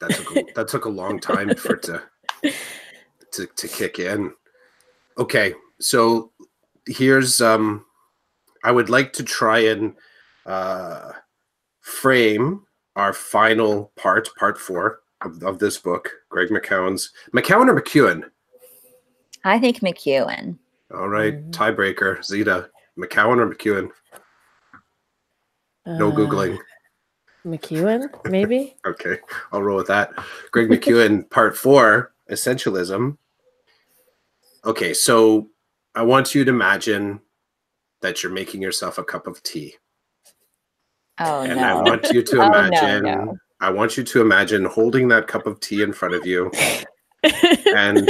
that took a long time for it to kick in. Okay, so here's I would like to try and frame our final part 4 of this book, Greg McKeown's. McKeown or McEwen? I think McEwen. All right, tiebreaker. Zita, McKeown or McEwen? No Googling. McEwen, maybe? Okay, I'll roll with that. Greg McEwen, part 4, Essentialism. Okay, so I want you to imagine that you're making yourself a cup of tea. Oh, and no. I want you to imagine, no. I want you to imagine holding that cup of tea in front of you. And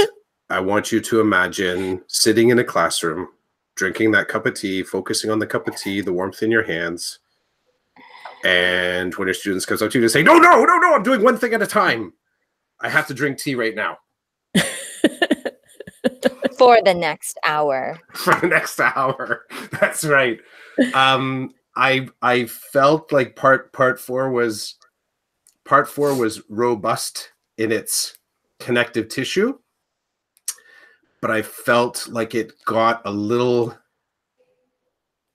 I want you to imagine sitting in a classroom, drinking that cup of tea, focusing on the cup of tea, the warmth in your hands. And when your students comes up to you to say, no, I'm doing one thing at a time. I have to drink tea right now. For the next hour. For the next hour. That's right. I felt like part 4 was robust in its connective tissue, but I felt like it got a little,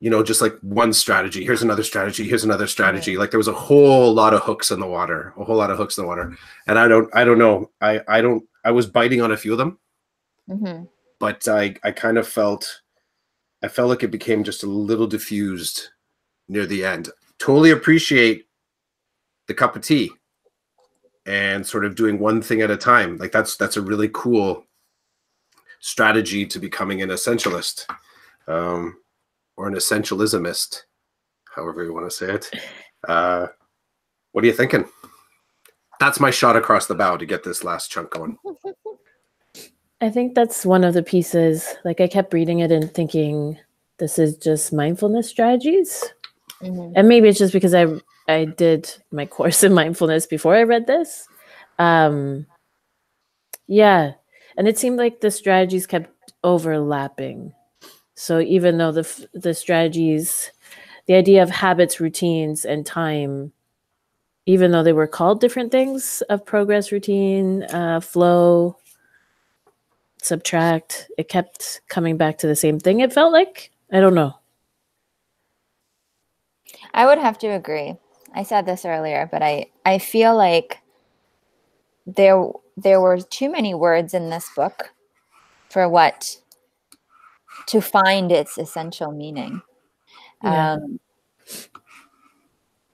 just like one strategy. Here's another strategy. Here's another strategy. Like there was a whole lot of hooks in the water. And I don't know. I was biting on a few of them, but I kind of felt like it became just a little diffused near the end. Totally appreciate the cup of tea and sort of doing one thing at a time. Like that's a really cool strategy to becoming an essentialist, or an essentialismist, however you want to say it. What are you thinking? That's my shot across the bow to get this last chunk going. I think that's one of the pieces. Like I kept reading it and thinking, this is just mindfulness strategies. And maybe it's just because I did my course in mindfulness before I read this. Yeah. And it seemed like the strategies kept overlapping. So even though the strategies, the idea of habits, routines, and time, even though they were called different things, of progress, routine, flow, subtract, it kept coming back to the same thing, it felt like. I don't know. I would have to agree. I said this earlier, but I feel like there were too many words in this book for what to find its essential meaning. Yeah.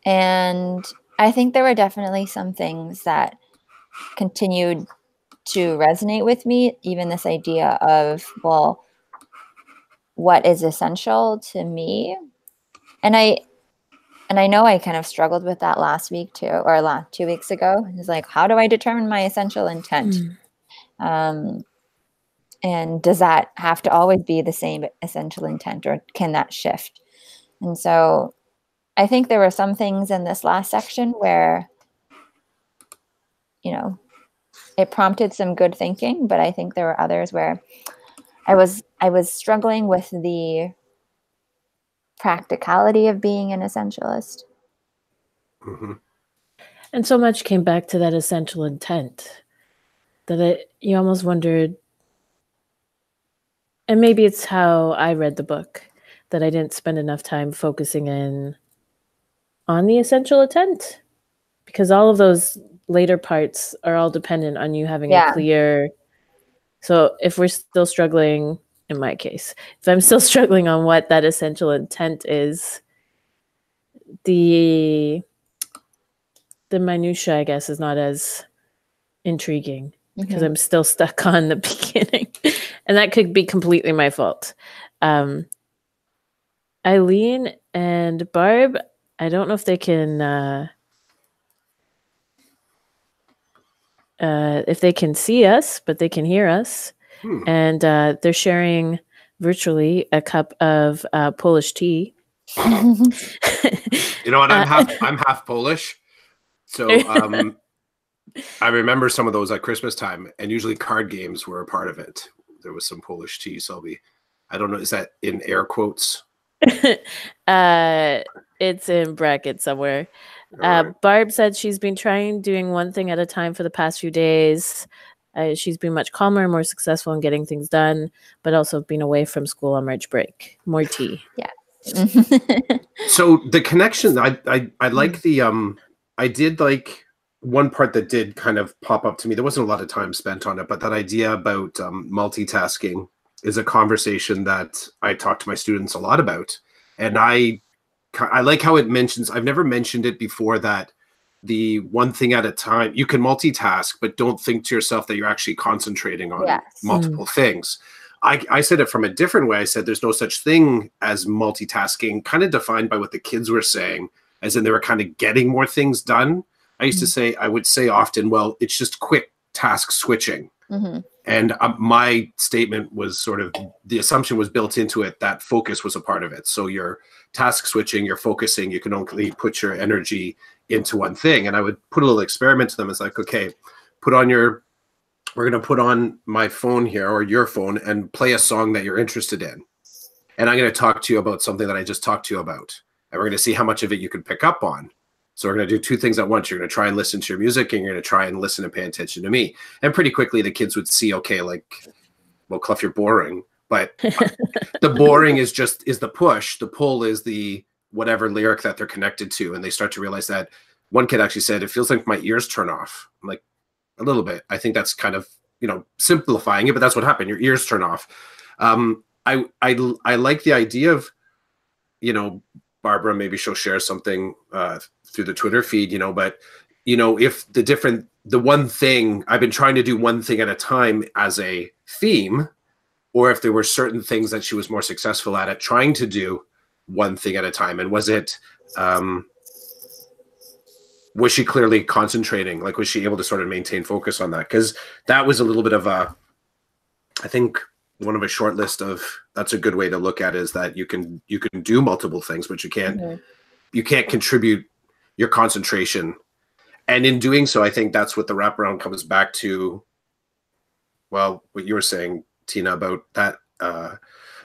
And I think there were definitely some things that continued to resonate with me, even this idea of, well, what is essential to me? And I know I kind of struggled with that last week too, or 2 weeks ago. It's like, how do I determine my essential intent? And does that have to always be the same essential intent, or can that shift? And so I think there were some things in this last section where, it prompted some good thinking, but I think there were others where I was struggling with the practicality of being an essentialist. And so much came back to that essential intent that you almost wondered, and maybe it's how I read the book, that I didn't spend enough time focusing in on the essential intent, because all of those later parts are all dependent on you having a clear. So if we're still struggling, in my case, if I'm still struggling on what that essential intent is, the minutia, I guess, is not as intriguing, because I'm still stuck on the beginning. And that could be completely my fault. Eileen and Barb, I don't know if they can see us, but they can hear us. And they're sharing virtually a cup of Polish tea. You know what? I'm half Polish, so I remember some of those at Christmas time, and usually card games were a part of it. There was some Polish tea, so I don't know, is that in air quotes? It's in brackets somewhere. All right. Barb said she's been doing one thing at a time for the past few days. She's been much calmer and more successful in getting things done, but also been away from school on March break. More tea. Yeah. So the connection, I like the I did like one part that did kind of pop up to me. There wasn't a lot of time spent on it, but that idea about multitasking is a conversation that I talk to my students a lot about, and I like how it mentions. I've never mentioned it before, that the one thing at a time, you can multitask, but don't think to yourself that you're actually concentrating on multiple things. I said it from a different way. I said there's no such thing as multitasking, kind of defined by what the kids were saying, as in they were kind of getting more things done. I used to say, I would say often, well, it's just quick task switching. And my statement was sort of, the assumption was built into it that focus was a part of it. So you're task switching, you're focusing, you can only put your energy into one thing. And I would put a little experiment to them. It's like, okay, we're going to put on my phone here, or your phone, and play a song that you're interested in. And I'm going to talk to you about something that I just talked to you about. And we're going to see how much of it you can pick up on. So we're going to do two things at once. You're going to try and listen to your music, and you're going to try and listen and pay attention to me. And pretty quickly the kids would see, okay, like, well, Cluff, you're boring. But the boring is the push. The pull is the whatever lyric that they're connected to. And they start to realize that. One kid actually said, it feels like my ears turn off. I'm like, a little bit. I think that's kind of, simplifying it, but that's what happened. Your ears turn off. I like the idea of, Barbara, maybe she'll share something through the Twitter feed, but if the one thing, I've been trying to do one thing at a time as a theme, or if there were certain things that she was more successful at trying to do one thing at a time. And was it, was she clearly concentrating? Like, was she able to sort of maintain focus on that? Because that was a little bit of I think one of a short list of, that's a good way to look at it, is that you can do multiple things, but you can't contribute your concentration. And in doing so, I think that's what the wraparound comes back to. Well, what you were saying, Tina, about that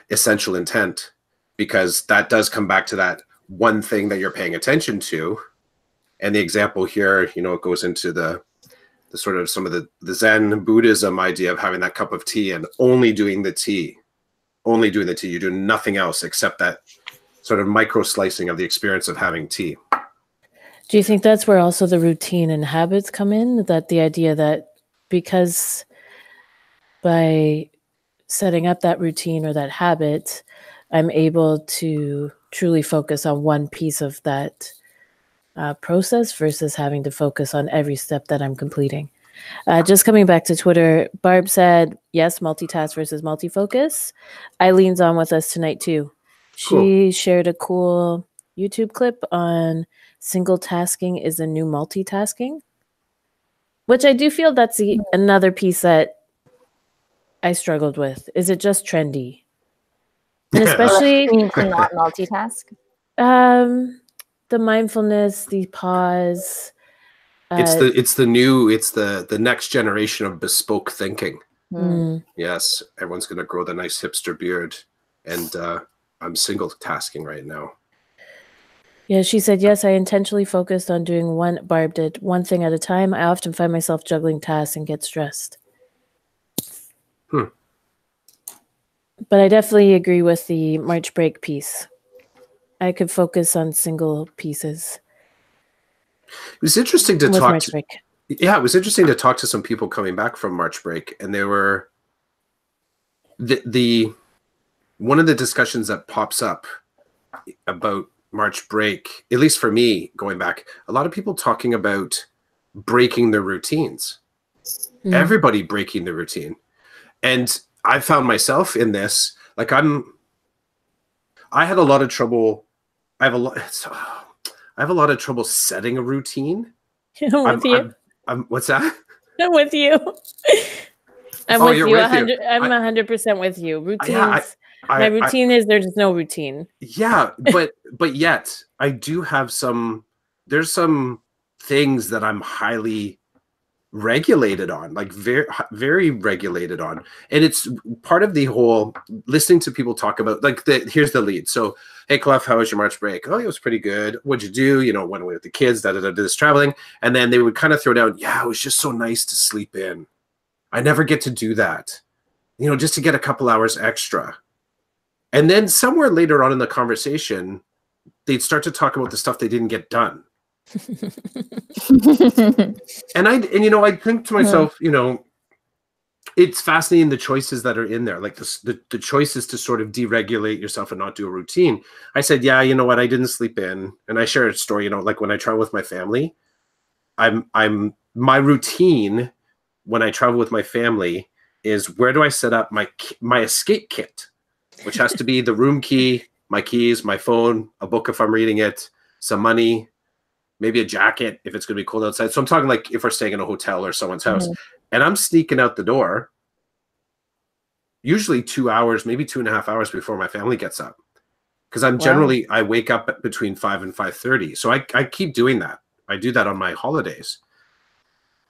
essential intent, because that does come back to that one thing that you're paying attention to. And the example here, it goes into the sort of some of the Zen Buddhism idea of having that cup of tea and only doing the tea. You do nothing else except that sort of micro slicing of the experience of having tea. Do you think that's where also the routine and habits come in? That the idea that because by setting up that routine or that habit, I'm able to truly focus on one piece of that process versus having to focus on every step that I'm completing. Just coming back to Twitter, Barb said, yes, multitask versus multifocus. Eileen's on with us tonight too. She shared a cool YouTube clip on single tasking is a new multitasking, which I do feel that's another piece that I struggled with. Is it just trendy? And especially to not multitask. The mindfulness, the pause. It's the next generation of bespoke thinking. Yes, everyone's going to grow the nice hipster beard, and I'm single tasking right now. Yeah, she said, yes, I intentionally focused on doing Barb did one thing at a time. I often find myself juggling tasks and get stressed. But I definitely agree with the March break piece. I could focus on single pieces. It was interesting to talk to. Yeah, it was interesting to talk to some people coming back from March break, and they were the one of the discussions that pops up about March break, at least for me, going back, a lot of people talking about breaking their routines. Everybody breaking the routine, and I found myself in this. Like I had a lot of trouble. I have a lot of trouble setting a routine. I'm with you. What's that? I'm with you. I'm with you. 100% with you. Routines. My routine is there's no routine. Yeah, but yet I do have some. There's some things that I'm highly regulated on, like very, very regulated on. And it's part of the whole listening to people talk about, like, here's the lead. So, hey, Clef, how was your March break? Oh, it was pretty good. What'd you do? You know, went away with the kids, did this traveling. And then they would kind of throw down, yeah, it was just so nice to sleep in. I never get to do that, you know, just to get a couple hours extra. And then somewhere later on in the conversation, they'd start to talk about the stuff they didn't get done. and you know, I think to myself, you know, it's fascinating the choices that are in there, like the choices to sort of deregulate yourself and not do a routine. I said, yeah, you know what, I didn't sleep in. And I share a story, you know, like when I travel with my family, I'm my routine when I travel with my family is, where do I set up my escape kit, which has to be the room key, my keys, my phone, a book if I'm reading it, some money, maybe a jacket if it's going to be cold outside. So I'm talking like if we're staying in a hotel or someone's house, and I'm sneaking out the door, usually 2 hours, maybe 2.5 hours before my family gets up. Because I'm generally, I wake up between 5 and 5:30. So I keep doing that. I do that on my holidays.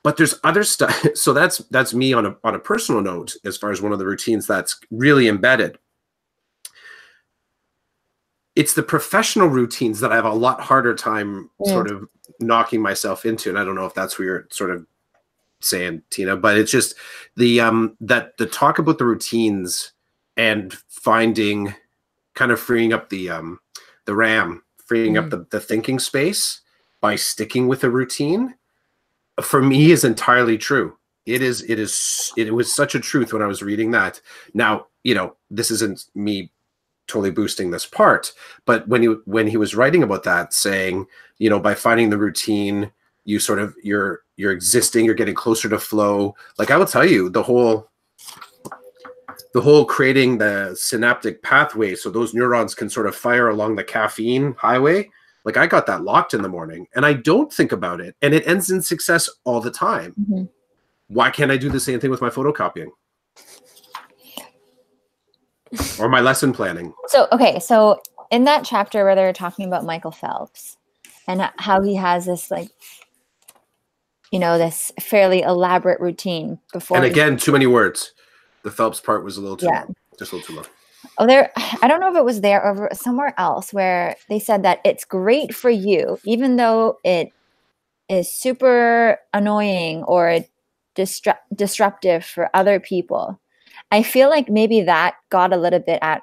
But there's other stuff. So that's me on a personal note, as far as one of the routines that's really embedded. It's the professional routines that I have a lot harder time sort of knocking myself into. And I don't know if that's what you're sort of saying, Tina, but it's just the talk about the routines and finding, kind of freeing up the RAM, freeing up the thinking space by sticking with a routine, for me, is entirely true. It was such a truth when I was reading that. Now, you know, this isn't me totally boosting this part, but when he was writing about that, saying, you know, by finding the routine, you sort of, you're existing, you're getting closer to flow. Like, I will tell you, the whole creating the synaptic pathway so those neurons can sort of fire along the caffeine highway. Like, I got that locked in the morning, and I don't think about it, and it ends in success all the time. Why can't I do the same thing with my photocopying or my lesson planning? So in that chapter where they're talking about Michael Phelps and how he has this, like, you know, this fairly elaborate routine before. And again, too many words. The Phelps part was a little too long, just a little too long. Oh, I don't know if it was there or somewhere else where they said that it's great for you, even though it is super annoying or disruptive for other people. I feel like maybe that got a little bit at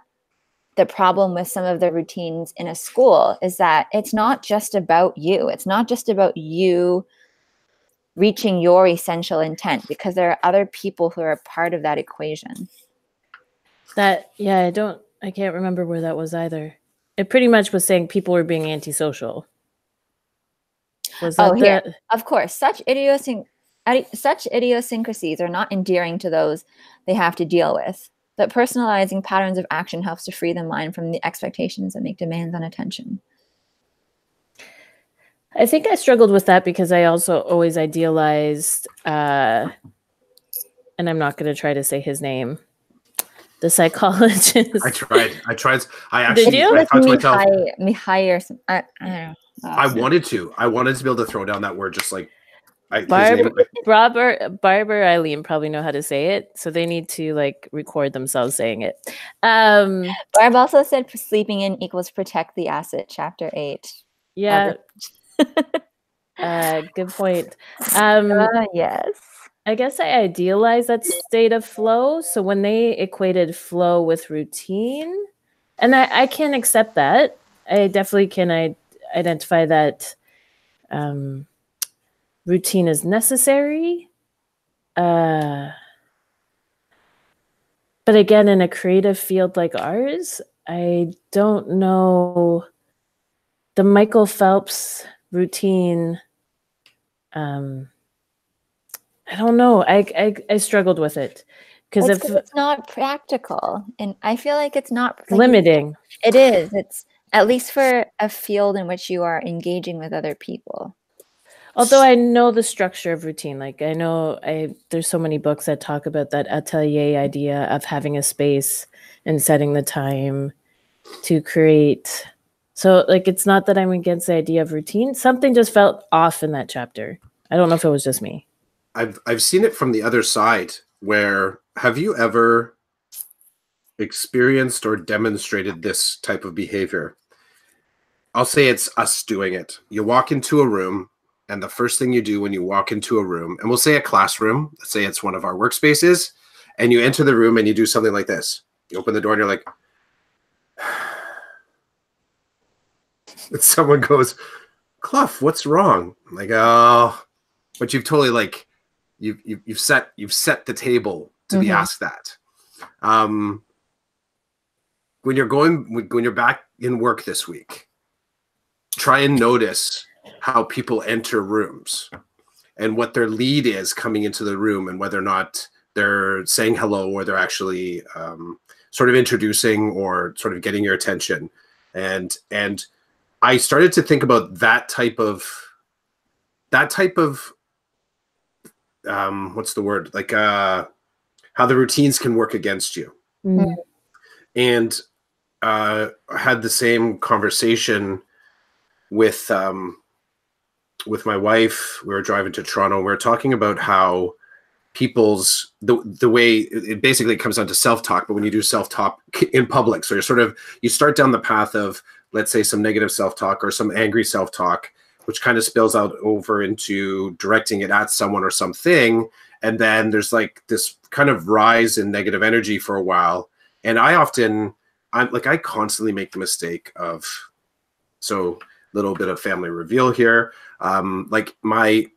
the problem with some of the routines in a school, is that it's not just about you. It's not just about you reaching your essential intent, because there are other people who are part of that equation. I can't remember where that was either. It pretty much was saying people were being antisocial. Was that here? Of course, such idiosyncrasies are not endearing to those they have to deal with, but personalizing patterns of action helps to free the mind from the expectations that make demands on attention. I think I struggled with that because I also always idealized, and I'm not going to try to say his name, the psychologist. I tried. I actually, did you? I thought to myself, Mihai or some, I don't know. I wanted to be able to throw down that word, just like Barbara Eileen probably know how to say it, so they need to like record themselves saying it. Barb also said sleeping in equals protect the asset, chapter 8. Yeah. Good point. Yes. I guess I idealized that state of flow. So when they equated flow with routine, and I can accept that. I definitely can identify that routine is necessary. But again, in a creative field like ours, I don't know the Michael Phelps routine. I don't know. I struggled with it because if it's not practical, and I feel like it's not limiting. It is. It's at least for a field in which you are engaging with other people. Although I know the structure of routine, like I know there's so many books that talk about that atelier idea of having a space and setting the time to create. So like, it's not that I'm against the idea of routine. Something just felt off in that chapter. I don't know if it was just me. I've seen it from the other side. Where have you ever experienced or demonstrated this type of behavior? I'll say it's us doing it. You walk into a room, and the first thing you do when you walk into a room, and we'll say a classroom, let's say it's one of our workspaces, and you enter the room and you do something like this. You open the door and you're like, and someone goes, Clough, what's wrong? I'm like, oh, but you've totally like, you've set the table to be asked that. When you're back in work this week, try and notice how people enter rooms and what their lead is coming into the room, and whether or not they're saying hello, or they're actually sort of introducing or sort of getting your attention. And I started to think about that type of what's the word? Like how the routines can work against you. Mm. And I had the same conversation with my wife. We were driving to Toronto. We were talking about how people's the way it basically comes down to self-talk, but when you do self-talk in public, so you start down the path of, let's say, some negative self-talk or some angry self-talk, which kind of spills out over into directing it at someone or something, and then there's like this kind of rise in negative energy for a while. And I constantly make the mistake of, so little bit of family reveal here. Like my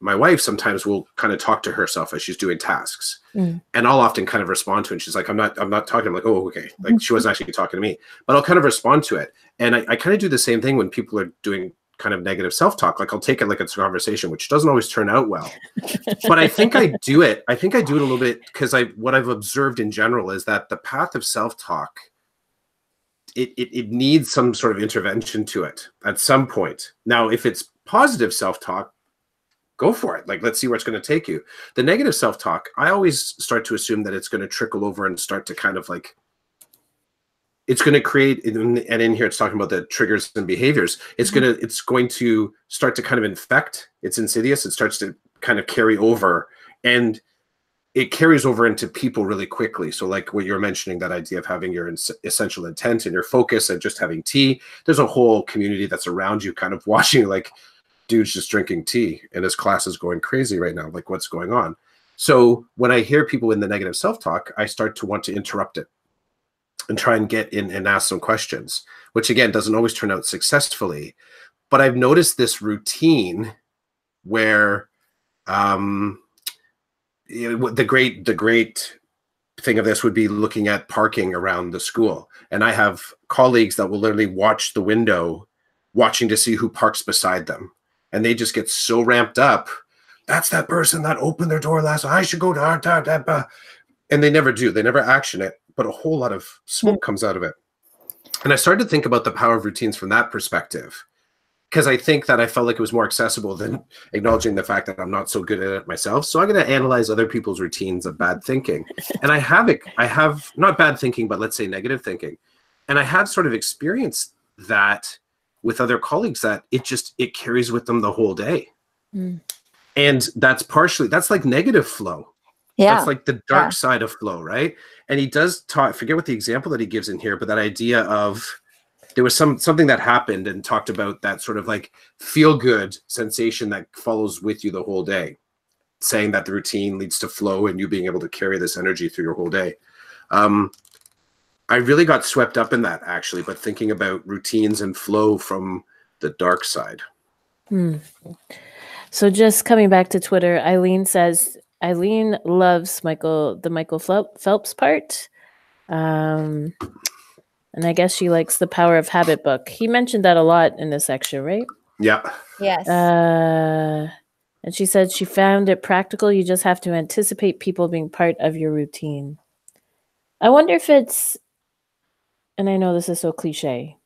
wife sometimes will kind of talk to herself as she's doing tasks, and I'll often kind of respond to it. And she's like, I'm not talking. I'm like, oh, okay. Like she wasn't actually talking to me, but I'll kind of respond to it. And I kind of do the same thing when people are doing kind of negative self-talk. Like I'll take it like it's a conversation, which doesn't always turn out well. But I think I do it a little bit because what I've observed in general is that the path of self-talk, it needs some sort of intervention to it at some point. Now, if it's positive self-talk, go for it. Like, let's see where it's going to take you. The negative self-talk, I always start to assume that it's going to trickle over and start to kind of like, it's going to create, and in here it's talking about the triggers and behaviors. It's going to start to kind of infect. It's insidious. It starts to kind of carry over, and it carries over into people really quickly. So like what you're mentioning, that idea of having your essential intent and your focus and just having tea, there's a whole community that's around you kind of watching, like, dude's just drinking tea and his class is going crazy right now. Like, what's going on? So when I hear people in the negative self-talk, I start to want to interrupt it and try and get in and ask some questions, which again, doesn't always turn out successfully. But I've noticed this routine where the great thing of this would be looking at parking around the school. And I have colleagues that will literally watch the window, watching to see who parks beside them. And they just get so ramped up. That's that person that opened their door last. I should go to, and they never do. They never action it, but a whole lot of smoke comes out of it. And I started to think about the power of routines from that perspective, because I think that I felt like it was more accessible than acknowledging the fact that I'm not so good at it myself. So I'm going to analyze other people's routines of bad thinking. And I have not bad thinking, but let's say negative thinking. And I have sort of experienced that with other colleagues, that it carries with them the whole day. And that's like negative flow. Yeah. That's like the dark side of flow, right? And he does talk, I forget what the example that he gives in here, but that idea of, there was something that happened and talked about that sort of like feel good sensation that follows with you the whole day, saying that the routine leads to flow and you being able to carry this energy through your whole day. I really got swept up in that, actually, but thinking about routines and flow from the dark side. So just coming back to Twitter, Eileen says, Eileen loves the Michael Phelps part. And I guess she likes the Power of Habit book. He mentioned that a lot in this section, right? Yeah. Yes. And she said she found it practical. You just have to anticipate people being part of your routine. I wonder if it's, and I know this is so cliche,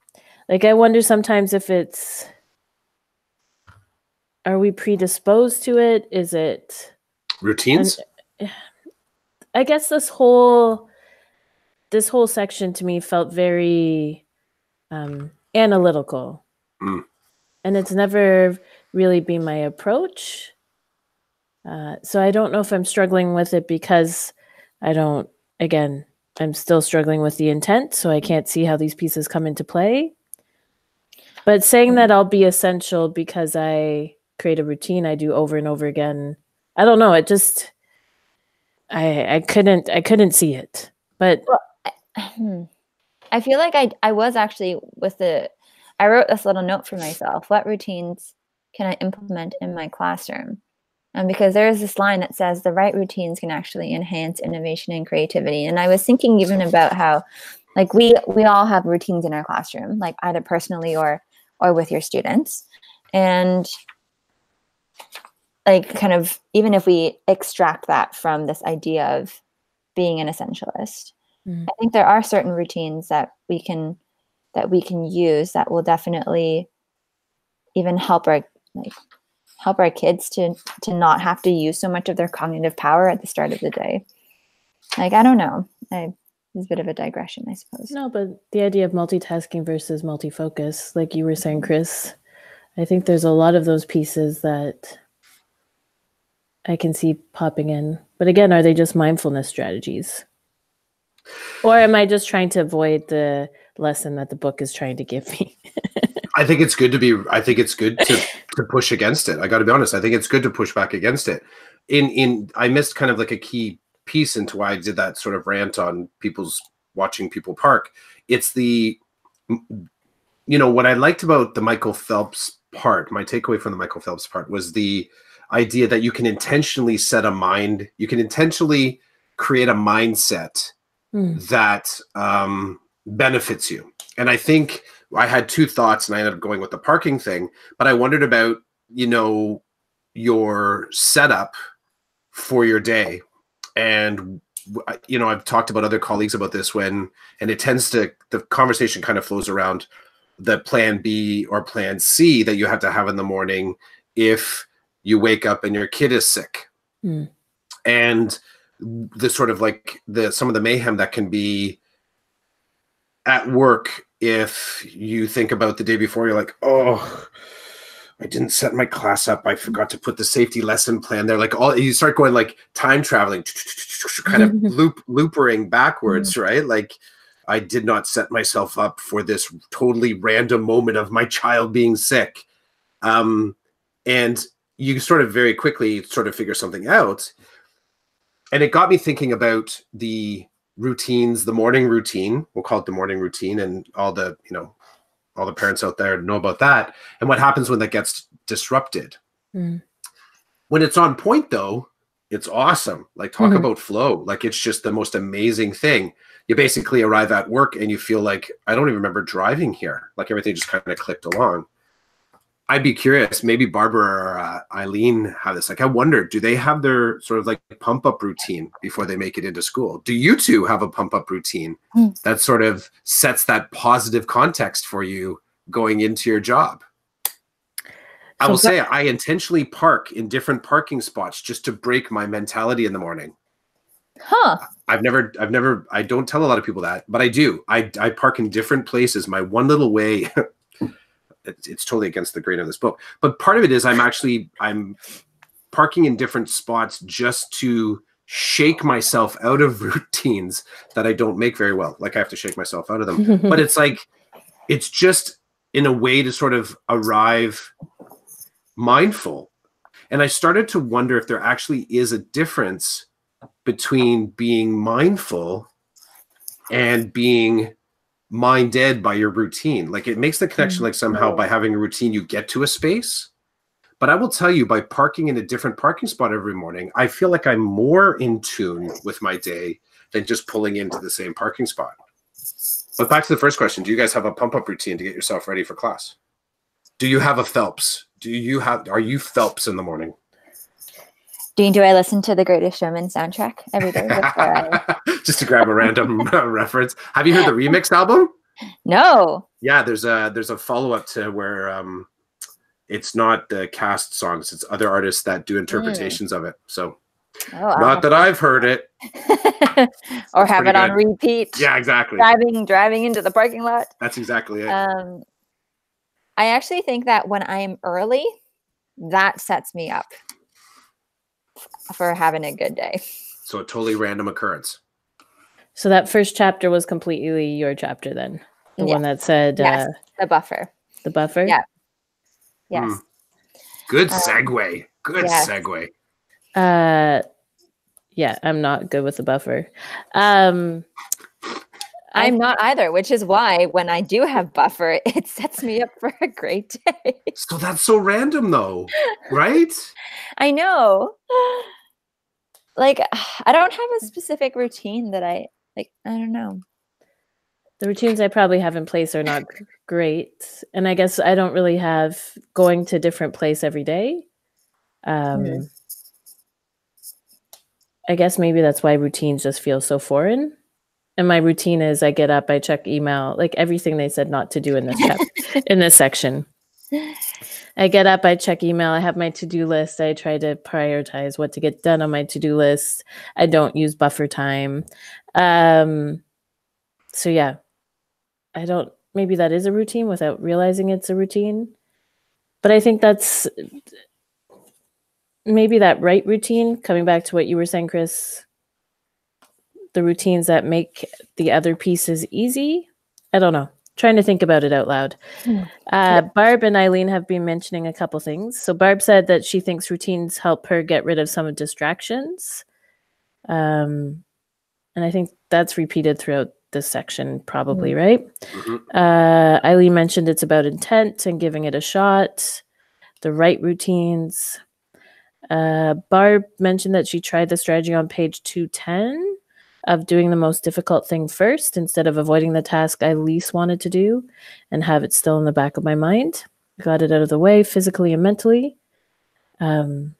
like I wonder sometimes if it's, are we predisposed to it? Is it routines? I guess this whole section to me felt very analytical. And it's never really been my approach. So I don't know if I'm struggling with it because I'm still struggling with the intent, so I can't see how these pieces come into play. But saying that I'll be essential because I create a routine I do over and over again, I don't know. It just, I couldn't see it. But I feel like I was actually I wrote this little note for myself. What routines can I implement in my classroom? And because there is this line that says the right routines can actually enhance innovation and creativity. And I was thinking even about how, like, we all have routines in our classroom, like either personally or with your students. And like, kind of, even if we extract that from this idea of being an essentialist, I think there are certain routines that we can use that will definitely even help our kids to not have to use so much of their cognitive power at the start of the day. Like, I don't know. It's a bit of a digression, I suppose. No, but the idea of multitasking versus multifocus, like you were saying, Chris, I think there's a lot of those pieces that I can see popping in. But again, are they just mindfulness strategies? Or am I just trying to avoid the lesson that the book is trying to give me? I think it's good to push against it. I got to be honest. I think it's good to push back against it. I missed kind of like a key piece into why I did that sort of rant on watching people park. It's what I liked about the Michael Phelps part, my takeaway from the Michael Phelps part was the idea that you can intentionally you can intentionally create a mindset that benefits you. And I think I had two thoughts and I ended up going with the parking thing, but I wondered about, your setup for your day. And, I've talked about other colleagues about this the conversation kind of flows around the plan B or plan C that you have to have in the morning if you wake up and your kid is sick. And the sort of like some of the mayhem that can be at work if you think about the day before, you're like, oh, I didn't set my class up. I forgot to put the safety lesson plan there. Like you start going like time traveling, kind of loopering backwards, right? Like I did not set myself up for this totally random moment of my child being sick. And you sort of very quickly sort of figure something out. And it got me thinking about the routines, the morning routine, we'll call it the morning routine, and all the parents out there know about that, and what happens when that gets disrupted. When it's on point though, it's awesome. Like talk about flow. Like it's just the most amazing thing. You basically arrive at work and you feel like, I don't even remember driving here. Like everything just kind of clicked along. I'd be curious, maybe Barbara or Eileen have this. Like, I wonder, do they have their sort of like pump up routine before they make it into school? Do you two have a pump up routine that sort of sets that positive context for you going into your job? I will say I intentionally park in different parking spots just to break my mentality in the morning. I don't tell a lot of people that, but I do. I park in different places. My one little way. It's totally against the grain of this book, but part of it is I'm parking in different spots just to shake myself out of routines that I don't make very well. Like I have to shake myself out of them, but it's just in a way to sort of arrive mindful. And I started to wonder if there actually is a difference between being mindful and being mind-dead by your routine. Like it makes the connection like somehow by having a routine you get to a space. But I will tell you, by parking in a different parking spot every morning, I feel like I'm more in tune with my day than just pulling into the same parking spot. But back to the first question, do you guys have a pump-up routine to get yourself ready for class? Do you have a Phelps? Are you Phelps in the morning? Dean, do I listen to the Greatest Showman soundtrack every day? Just to grab a random reference. Have you heard the remix album? No. Yeah, there's a follow-up to where it's not the cast songs, it's other artists that do interpretations of it. So not that I've heard it. Or have it on repeat. Yeah, exactly. Driving into the parking lot. That's exactly it. I actually think that when I am early, that sets me up for having a good day. So a totally random occurrence. So that first chapter was completely your chapter then? The Yeah. one that said Yes, the buffer. the buffer? Yeah. Yes. Good segue. Good yes. segue. Yeah, I'm not good with the buffer. I'm not either, which is why when I do have buffer, it sets me up for a great day. So that's so random though, right? I know. Like, I don't have a specific routine that I don't know. The routines I probably have in place are not great. And I guess I don't really have going to a different place every day. I guess maybe that's why routines just feel so foreign. And my routine is I get up, I check email, like everything they said not to do in this in this section. I get up, I check email, I have my to-do list. I try to prioritize what to get done on my to-do list. I don't use buffer time. So yeah, maybe that is a routine without realizing it's a routine. But I think that's maybe that right routine, coming back to what you were saying, Chris, the routines that make the other pieces easy. I don't know. Trying to think about it out loud. Barb and Eileen have been mentioning a couple things. So Barb said that she thinks routines help her get rid of some distractions. And I think that's repeated throughout this section probably, right? Eileen mentioned it's about intent and giving it a shot, the right routines. Barb mentioned that she tried the strategy on page 210 of doing the most difficult thing first instead of avoiding the task I least wanted to do and have it still in the back of my mind. Got it out of the way physically and mentally. Oh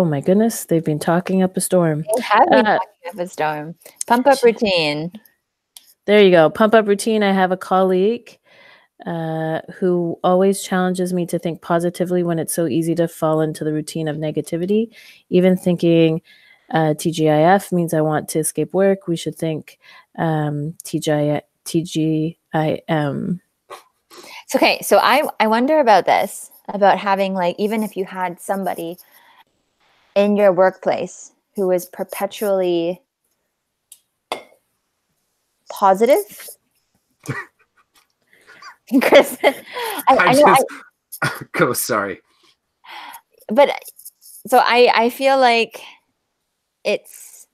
my goodness, they've been talking up a storm. They have been talking up a storm. Pump up routine. There you go. Pump up routine. I have a colleague who always challenges me to think positively when it's so easy to fall into the routine of negativity. Even thinking TGIF means I want to escape work. We should think TGIM. It's okay. So I wonder about this, about having, like, even if you had somebody in your workplace who is perpetually positive. Chris, Go, sorry. But so I feel like it's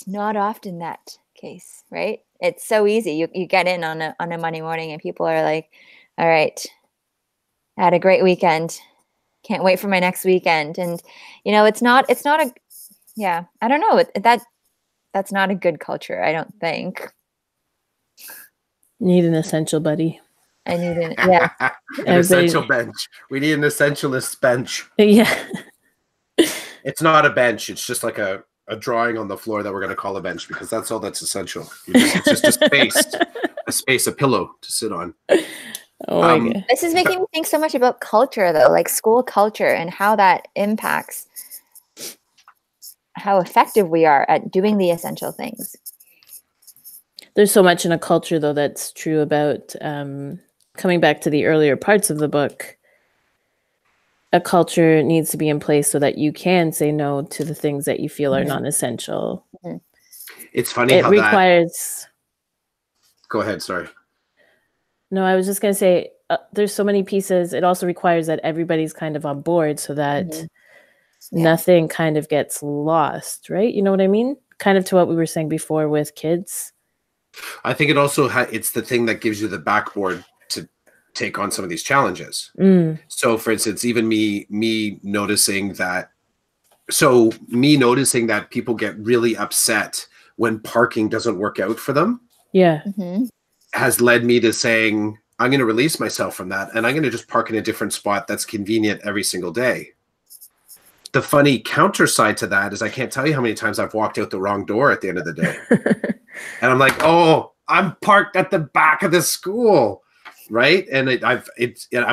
not often that case, right? It's so easy. You get in on a Monday morning and people are like, all right, I had a great weekend. Can't wait for my next weekend. And it's not a, yeah, I don't know. That's not a good culture, I don't think. Need an essential buddy. I need yeah. An essential bench. We need an essentialist bench. Yeah. It's not a bench. It's just like a drawing on the floor that we're going to call a bench because that's all that's essential. It's just a space, a pillow to sit on. Oh my God. This is making me think so much about culture, though, like school culture and how that impacts how effective we are at doing the essential things. There's so much in a culture, though, that's true about coming back to the earlier parts of the book. A culture needs to be in place so that you can say no to the things that you feel are non-essential. It's funny it how requires. Go ahead. Sorry. No, I was just going to say there's so many pieces. It also requires that everybody's kind of on board so that nothing kind of gets lost, right? You know what I mean? Kind of to what we were saying before with kids. I think it also it's the thing that gives you the backboard to take on some of these challenges. So for instance, even me noticing that people get really upset when parking doesn't work out for them. Yeah. Has led me to saying, I'm going to release myself from that and I'm going to just park in a different spot that's convenient every single day. The funny counter side to that is I can't tell you how many times I've walked out the wrong door at the end of the day. And I'm like, oh, I'm parked at the back of the school, right? And I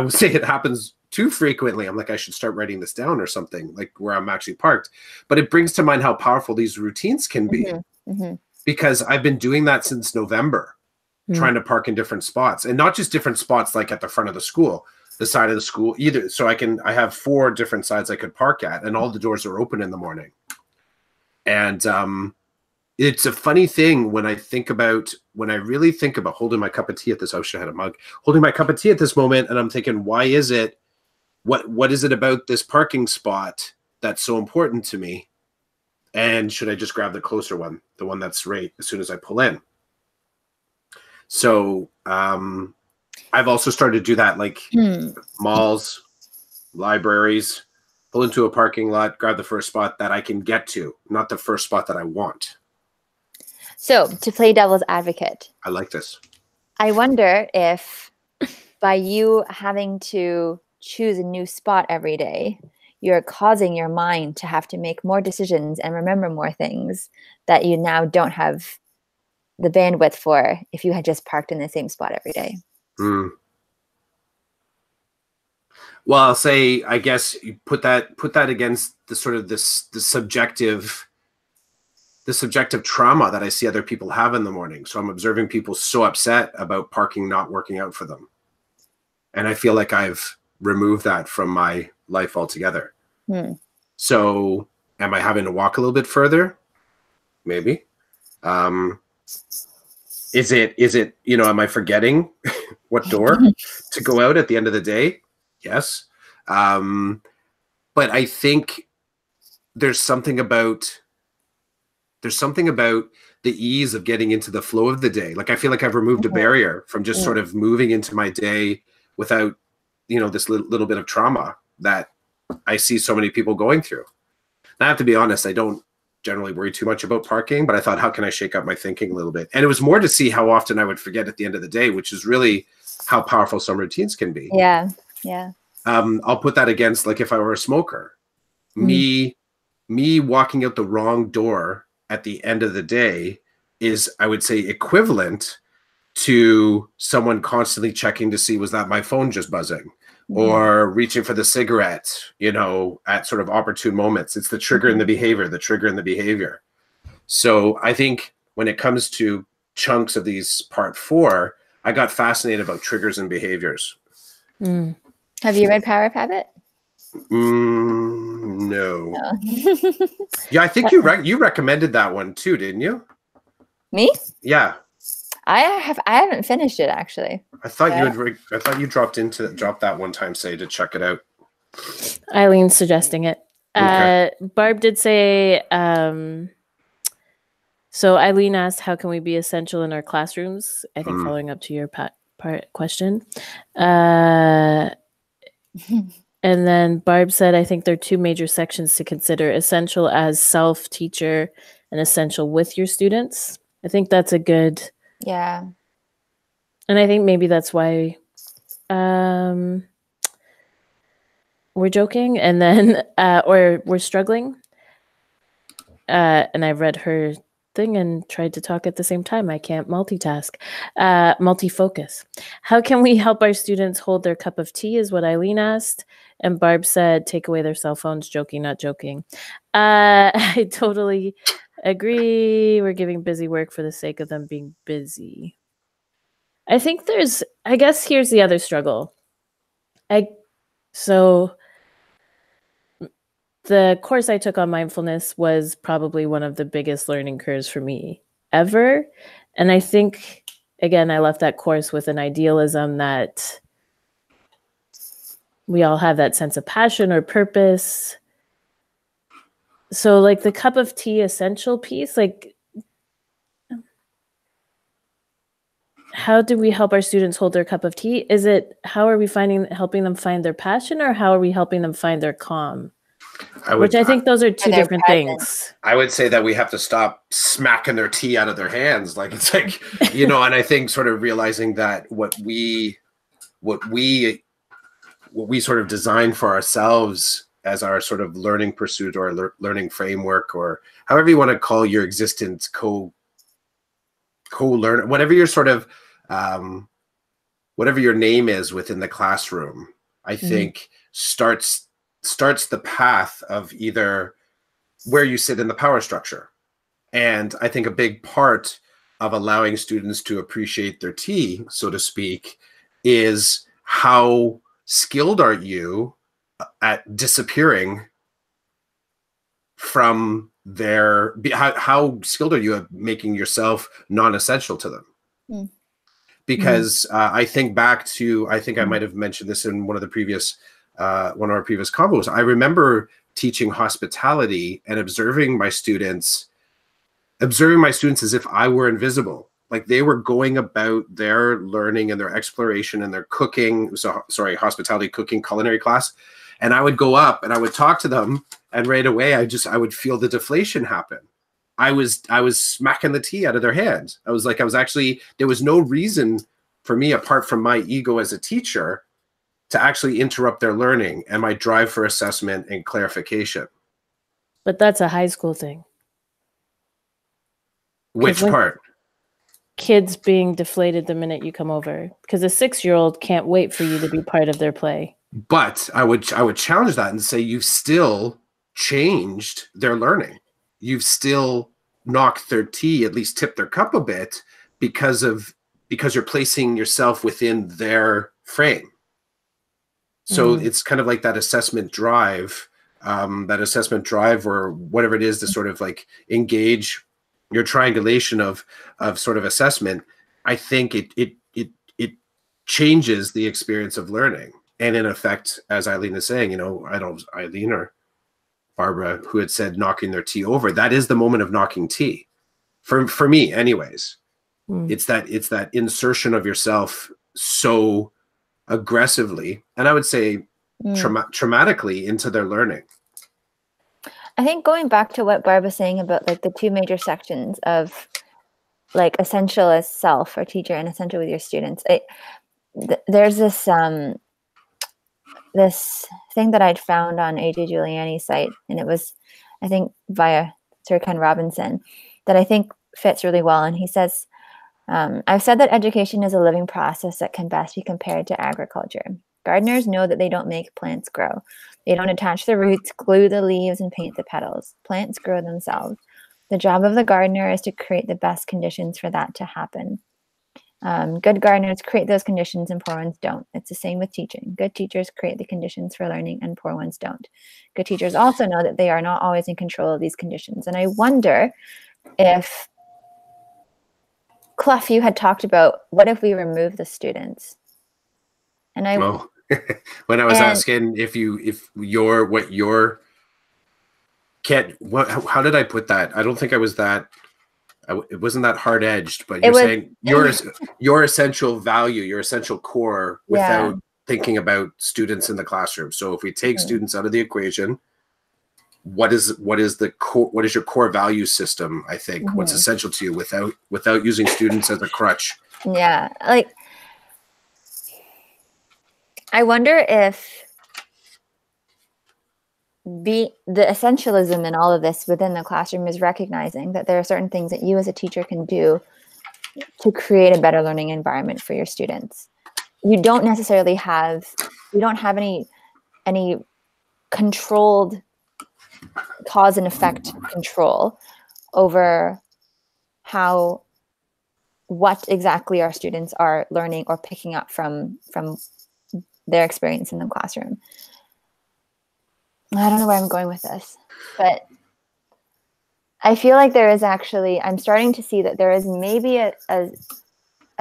would say it happens too frequently. I'm like, I should start writing this down or something, like where I'm actually parked. But it brings to mind how powerful these routines can be. Because I've been doing that since November, trying to park in different spots. And not just different spots like at the front of the school, the side of the school either. So I have 4 different sides I could park at, and all the doors are open in the morning. And it's a funny thing when I really think about holding my cup of tea at this, I wish I had a mug, holding my cup of tea at this moment. And I'm thinking, why is it, what is it about this parking spot that's so important to me? And should I just grab the closer one, the one that's right as soon as I pull in? So I've also started to do that, like malls, libraries, pull into a parking lot, grab the first spot that I can get to, not the first spot that I want. So to play devil's advocate, I like this. I wonder if by you having to choose a new spot every day, you're causing your mind to have to make more decisions and remember more things that you now don't have the bandwidth for if you had just parked in the same spot every day. Well, I'll say, I guess you put that against the sort of the subjective trauma that I see other people have in the morning. So I'm observing people so upset about parking not working out for them. And I feel like I've removed that from my life altogether. So am I having to walk a little bit further? Maybe. Is it, am I forgetting what door to go out at the end of the day? Yes. But I think there's something about the ease of getting into the flow of the day. Like, I feel like I've removed a barrier from just sort of moving into my day without, this little bit of trauma that I see so many people going through. And I have to be honest, I don't generally worry too much about parking, but I thought, how can I shake up my thinking a little bit? And it was more to see how often I would forget at the end of the day, which is really how powerful some routines can be. Yeah. Yeah. I'll put that against, like, if I were a smoker, me walking out the wrong door at the end of the day is, I would say, equivalent to someone constantly checking to see, was that my phone just buzzing, or reaching for the cigarette, at sort of opportune moments. It's the trigger in the behavior, So I think when it comes to chunks of these part 4, I got fascinated about triggers and behaviors. Have you read Power of Habit? No. Yeah, I think you recommended that one too, didn't you? Me? Yeah. I haven't finished it, actually. I thought you dropped that one time, say, to check it out. Eileen's suggesting it. Okay. Barb did say, so Eileen asked, how can we be essential in our classrooms? I think following up to your question. And then Barb said, I think there are 2 major sections to consider: essential as self-teacher and essential with your students. I think that's a good... Yeah. And I think maybe that's why we're joking, and then or we're struggling. And I read her thing and tried to talk at the same time. I can't multitask. Multifocus. How can we help our students hold their cup of tea is what Eileen asked. And Barb said, take away their cell phones. Joking, not joking. I totally agree. We're giving busy work for the sake of them being busy. I think I guess here's the other struggle. So the course I took on mindfulness was probably one of the biggest learning curves for me ever. And I think, again, I left that course with an idealism that we all have that sense of passion or purpose. So like the cup of tea essential piece, like, how do we help our students hold their cup of tea? How are we helping them find their passion, or how are we helping them find their calm? Which I think those are 2 different things. I would say that we have to stop smacking their tea out of their hands. Like, it's like, and I think sort of realizing that what we sort of design for ourselves as our sort of learning pursuit or learning framework, or however you want to call your existence, co-learn, whatever your sort of, whatever your name is within the classroom, I think starts the path of either where you sit in the power structure. And I think a big part of allowing students to appreciate their tea, so to speak, is how skilled are you at disappearing from their, how skilled are you at making yourself non-essential to them? Mm. Because I think back to, I think I might have mentioned this in one of our previous combos. I remember teaching hospitality and observing my students as if I were invisible. Like they were going about their learning and their exploration and their cooking. So sorry, hospitality, cooking, culinary class. And I would go up and I would talk to them, and right away I would feel the deflation happen. I was smacking the tea out of their hands. I was actually, there was no reason for me, apart from my ego as a teacher, to actually interrupt their learning and my drive for assessment and clarification. But that's a high school thing. Which part? Kids being deflated the minute you come over, because a 6-year-old can't wait for you to be part of their play. But I would challenge that and say you've still changed their learning. You've still knocked their tea, at least tipped their cup a bit, because you're placing yourself within their frame. So it's kind of like that assessment drive, or whatever it is to sort of like engage your triangulation of sort of assessment. I think it changes the experience of learning. And in effect, as Eileen is saying, Eileen or Barbara, who had said knocking their tea over, that is the moment of knocking tea. For me, anyways. It's that insertion of yourself so aggressively, and I would say traumatically, into their learning. I think going back to what Barb was saying about like the two major sections of like essential as self or teacher and essential with your students, there's this this thing that I'd found on AJ Giuliani's site, and it was, I think, via Sir Ken Robinson, that I think fits really well. And he says, I've said that education is a living process that can best be compared to agriculture. Gardeners know that they don't make plants grow. They don't attach the roots, glue the leaves, and paint the petals. Plants grow themselves. The job of the gardener is to create the best conditions for that to happen. Good gardeners create those conditions and poor ones don't. It's the same with teaching. Good teachers create the conditions for learning and poor ones don't. Good teachers also know that they are not always in control of these conditions. And I wonder if, Clough, you had talked about, what if we remove the students? And when I was asking how did I put that? I don't think I was that, it wasn't that hard edged, but you're saying your essential value, your essential core, without thinking about students in the classroom. So if we take students out of the equation, what is your core value system? I think what's essential to you without using students as a crutch. Yeah, like I wonder if the essentialism in all of this within the classroom is recognizing that there are certain things that you as a teacher can do to create a better learning environment for your students. You don't necessarily have any controlled cause and effect control over what exactly our students are learning or picking up from their experience in the classroom. I don't know where I'm going with this, but I feel like there is actually, I'm starting to see that there is maybe a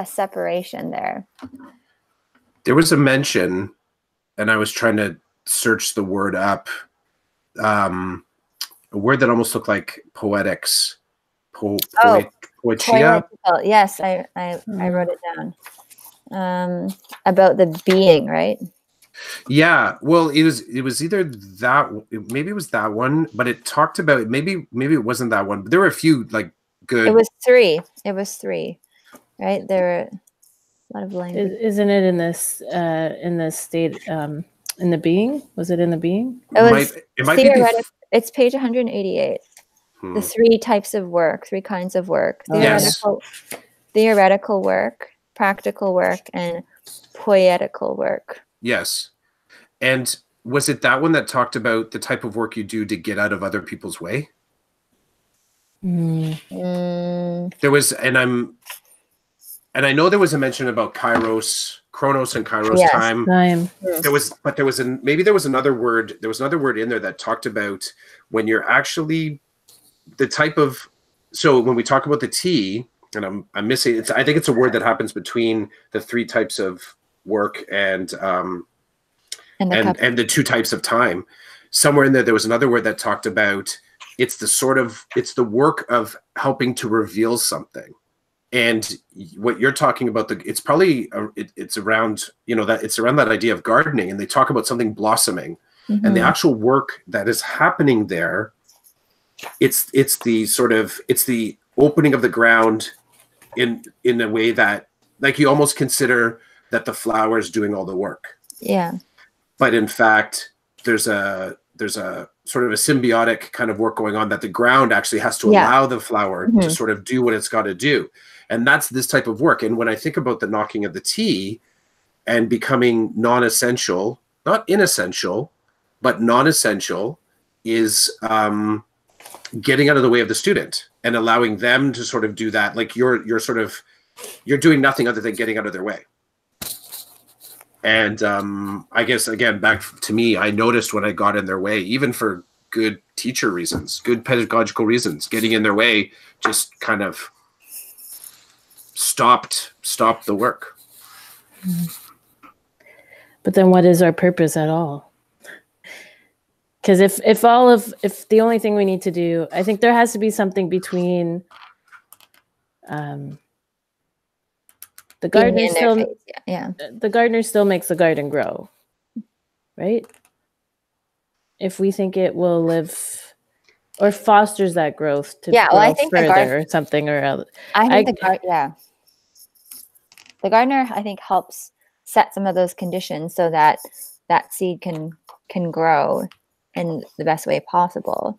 separation there. There was a mention, and I was trying to search the word up, a word that almost looked like poetics. Poetia? Yes, I wrote it down. About the being, right? Yeah, well, it was either that, maybe it was that one, but it talked about, maybe it wasn't that one, but there were a few like good. It was three, right? There were a lot of language. Isn't it in this state, in the being? Was it in the being? It might be. It's page 188. The three types of work, three kinds of work: theoretical work, practical work, and poetical work. Yes. And was it that one that talked about the type of work you do to get out of other people's way? There was, and I know there was a mention about kairos Chronos and Kairos, Yes. time. Time. There was another word. There was another word in there that talked about when you're actually the type of. So when we talk about the T, and I'm missing. I think it's a word that happens between the three types of work and the two types of time. Somewhere in there was another word that talked about it's the work of helping to reveal something. And what you're talking about, it's probably it's around that idea of gardening, and they talk about something blossoming, and the actual work that is happening there. It's the opening of the ground in a way that, like, you almost consider that the flower is doing all the work. Yeah. But in fact, there's a sort of a symbiotic kind of work going on that the ground actually has to allow the flower to sort of do what it's got to do. And that's this type of work. And when I think about the knocking of the T and becoming non-essential, not inessential, but non-essential, is getting out of the way of the student and allowing them to sort of do that. Like you're doing nothing other than getting out of their way. And I guess, again, back to me, I noticed when I got in their way, even for good teacher reasons, good pedagogical reasons, getting in their way just kind of stopped the work. But then what is our purpose at all? Because if the only thing we need to do, I think there has to be something between the gardener still, the gardener still makes the garden grow, right? If we think it will live or fosters that growth to grow I think further or something or other. I think the gardener, I think, helps set some of those conditions so that that seed can grow in the best way possible.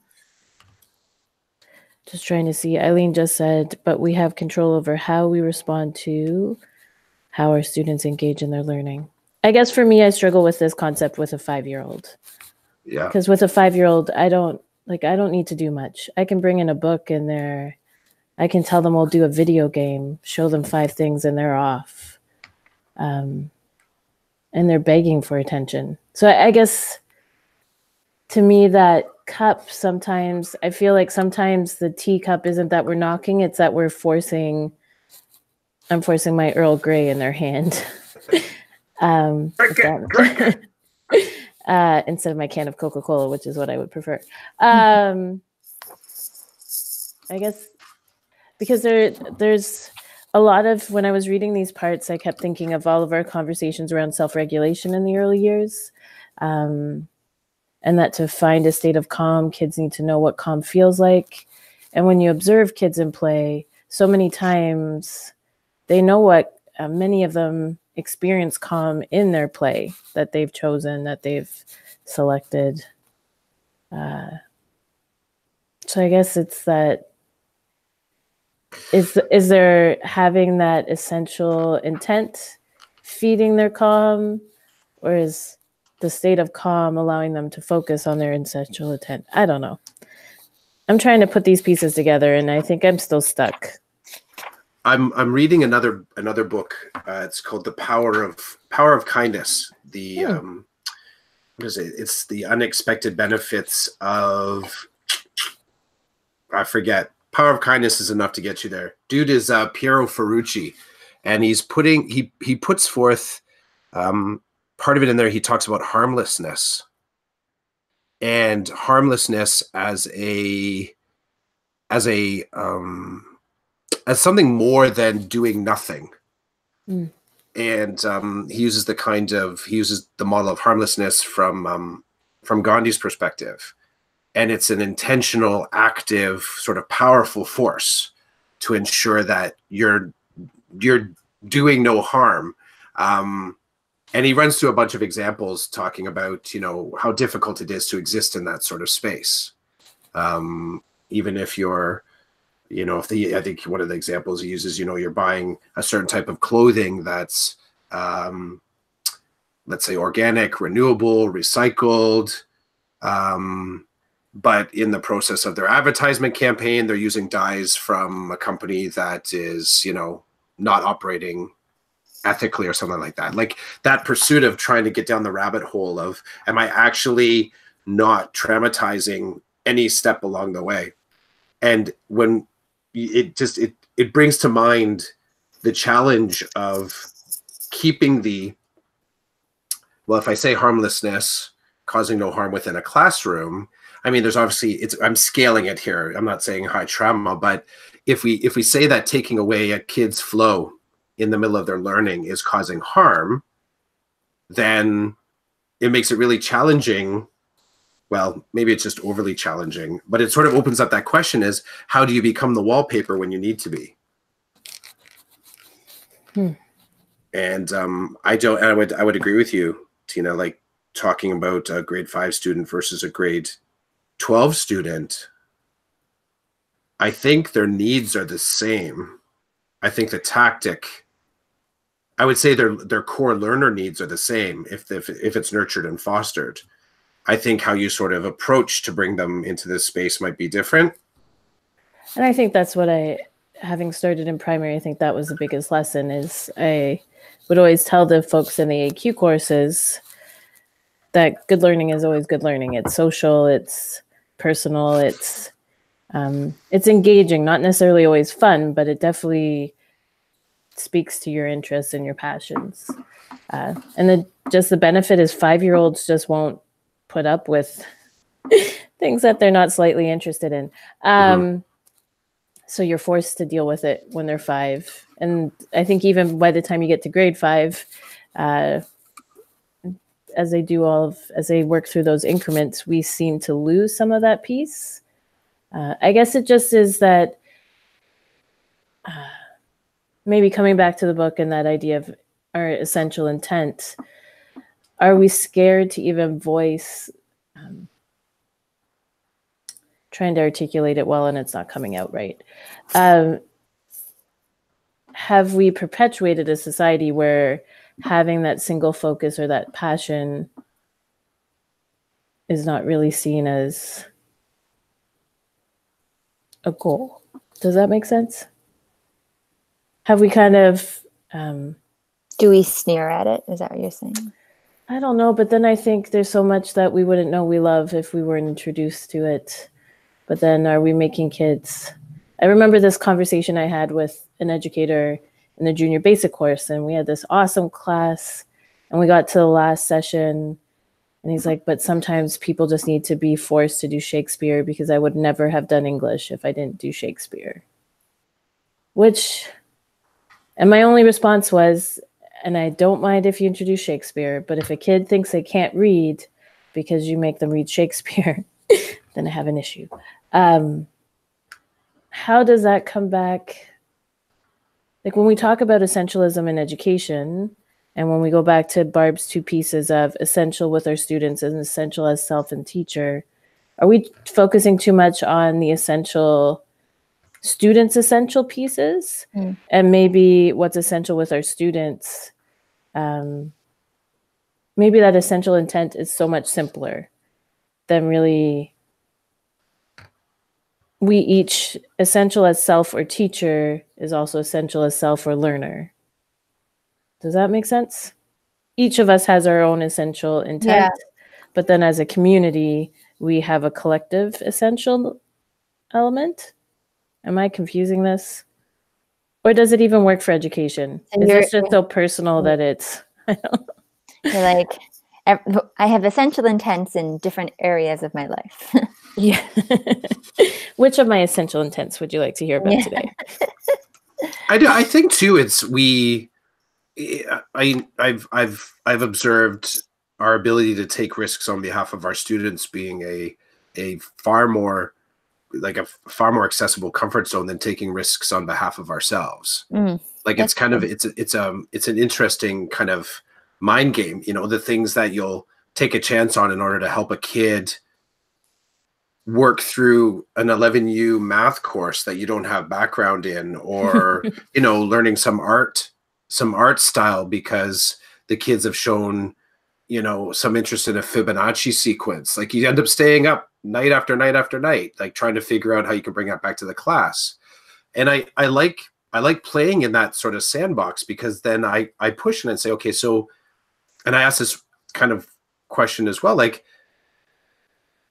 Just trying to see. Eileen just said, but we have control over how we respond to how our students engage in their learning. I guess for me, I struggle with this concept with a 5-year-old. Yeah. Because with a 5-year-old, I don't need to do much. I can bring in a book and I can tell them we'll do a video game, show them 5 things and they're off. And they're begging for attention. So I guess to me, that cup, sometimes I feel like sometimes the teacup isn't that we're knocking, it's that I'm forcing my Earl Grey in their hand. Instead of my can of Coca-Cola, which is what I would prefer. I guess because there's a lot of, when I was reading these parts, I kept thinking of all of our conversations around self-regulation in the early years. And that to find a state of calm, kids need to know what calm feels like. And when you observe kids in play, so many times they know what, many of them experience calm in their play that they've chosen, that they've selected. So I guess it's that, is there having that essential intent feeding their calm, or is the state of calm allowing them to focus on their essential intent? I don't know. I'm trying to put these pieces together, and I think I'm still stuck. I'm reading another book. It's called The Power of Kindness. What is it? It's the unexpected benefits of, I forget. Power of Kindness is enough to get you there. Dude is Piero Ferrucci, and he puts forth part of it in there. He talks about harmlessness, and harmlessness as something more than doing nothing. And he uses the model of harmlessness from Gandhi's perspective. And it's an intentional, active, sort of powerful force to ensure that you're doing no harm. And he runs through a bunch of examples talking about, how difficult it is to exist in that sort of space. Even if you're, I think one of the examples he uses, you're buying a certain type of clothing that's, let's say, organic, renewable, recycled, but in the process of their advertisement campaign, they're using dyes from a company that is, not operating ethically or something like that. Like that pursuit of trying to get down the rabbit hole of, am I actually not traumatizing any step along the way? And when it brings to mind the challenge of keeping the, well, if I say harmlessness, causing no harm within a classroom, I mean, there's obviously, I'm scaling it here. I'm not saying high trauma, but if we say that taking away a kid's flow in the middle of their learning is causing harm, then it makes it really challenging. Well, maybe it's just overly challenging, but it sort of opens up that question is, how do you become the wallpaper when you need to be? And I would agree with you, Tina, like talking about a grade 5 student versus a grade 12 student. I think their needs are the same. I think the tactic, I would say their core learner needs are the same if it's nurtured and fostered. I think how you sort of approach to bring them into this space might be different. And I think that's what having started in primary, I think that was the biggest lesson is I would always tell the folks in the AQ courses that good learning is always good learning. It's social, it's personal, it's engaging, not necessarily always fun, but it definitely speaks to your interests and your passions. And just the benefit is 5-year-olds just won't put up with things that they're not slightly interested in. So you're forced to deal with it when they're 5. And I think even by the time you get to grade 5, as they work through those increments, we seem to lose some of that piece. I guess it just is that maybe coming back to the book and that idea of our essential intent, are we scared to even voice trying to articulate it well and it's not coming out right? Have we perpetuated a society where having that single focus or that passion is not really seen as a goal? Does that make sense? Have we kind of... do we sneer at it? Is that what you're saying? I don't know, but then I think there's so much that we wouldn't know we love if we weren't introduced to it. But then are we making kids? I remember this conversation I had with an educator in the junior basic course, and we had this awesome class, and we got to the last session, and he's like, but sometimes people just need to be forced to do Shakespeare because I would never have done English if I didn't do Shakespeare. And my only response was, and I don't mind if you introduce Shakespeare, but if a kid thinks they can't read because you make them read Shakespeare, then I have an issue. How does that come back? Like when we talk about essentialism in education, and when we go back to Barb's 2 pieces of essential with our students and essential as self and teacher, are we focusing too much on the essential students' essential pieces? And maybe what's essential with our students, maybe that essential intent is so much simpler than really we each essential as self or teacher is also essential as self or learner. Does that make sense? Each of us has our own essential intent, but then as a community, we have a collective essential element. Am I confusing this? Or does it even work for education? Is this just so personal that it's... You're like, I have essential intents in different areas of my life. Yeah. Which of my essential intents would you like to hear about today? I think too, I've observed our ability to take risks on behalf of our students being a far more accessible comfort zone than taking risks on behalf of ourselves. Like it's kind of it's an interesting kind of mind game, the things that you'll take a chance on in order to help a kid work through an 11U math course that you don't have background in, or learning some art style because the kids have shown some interest in a Fibonacci sequence. Like you end up staying up night after night after night, like trying to figure out how you can bring that back to the class. And I like like playing in that sort of sandbox, because then I push it and say, okay, so, and I ask this kind of question as well, like,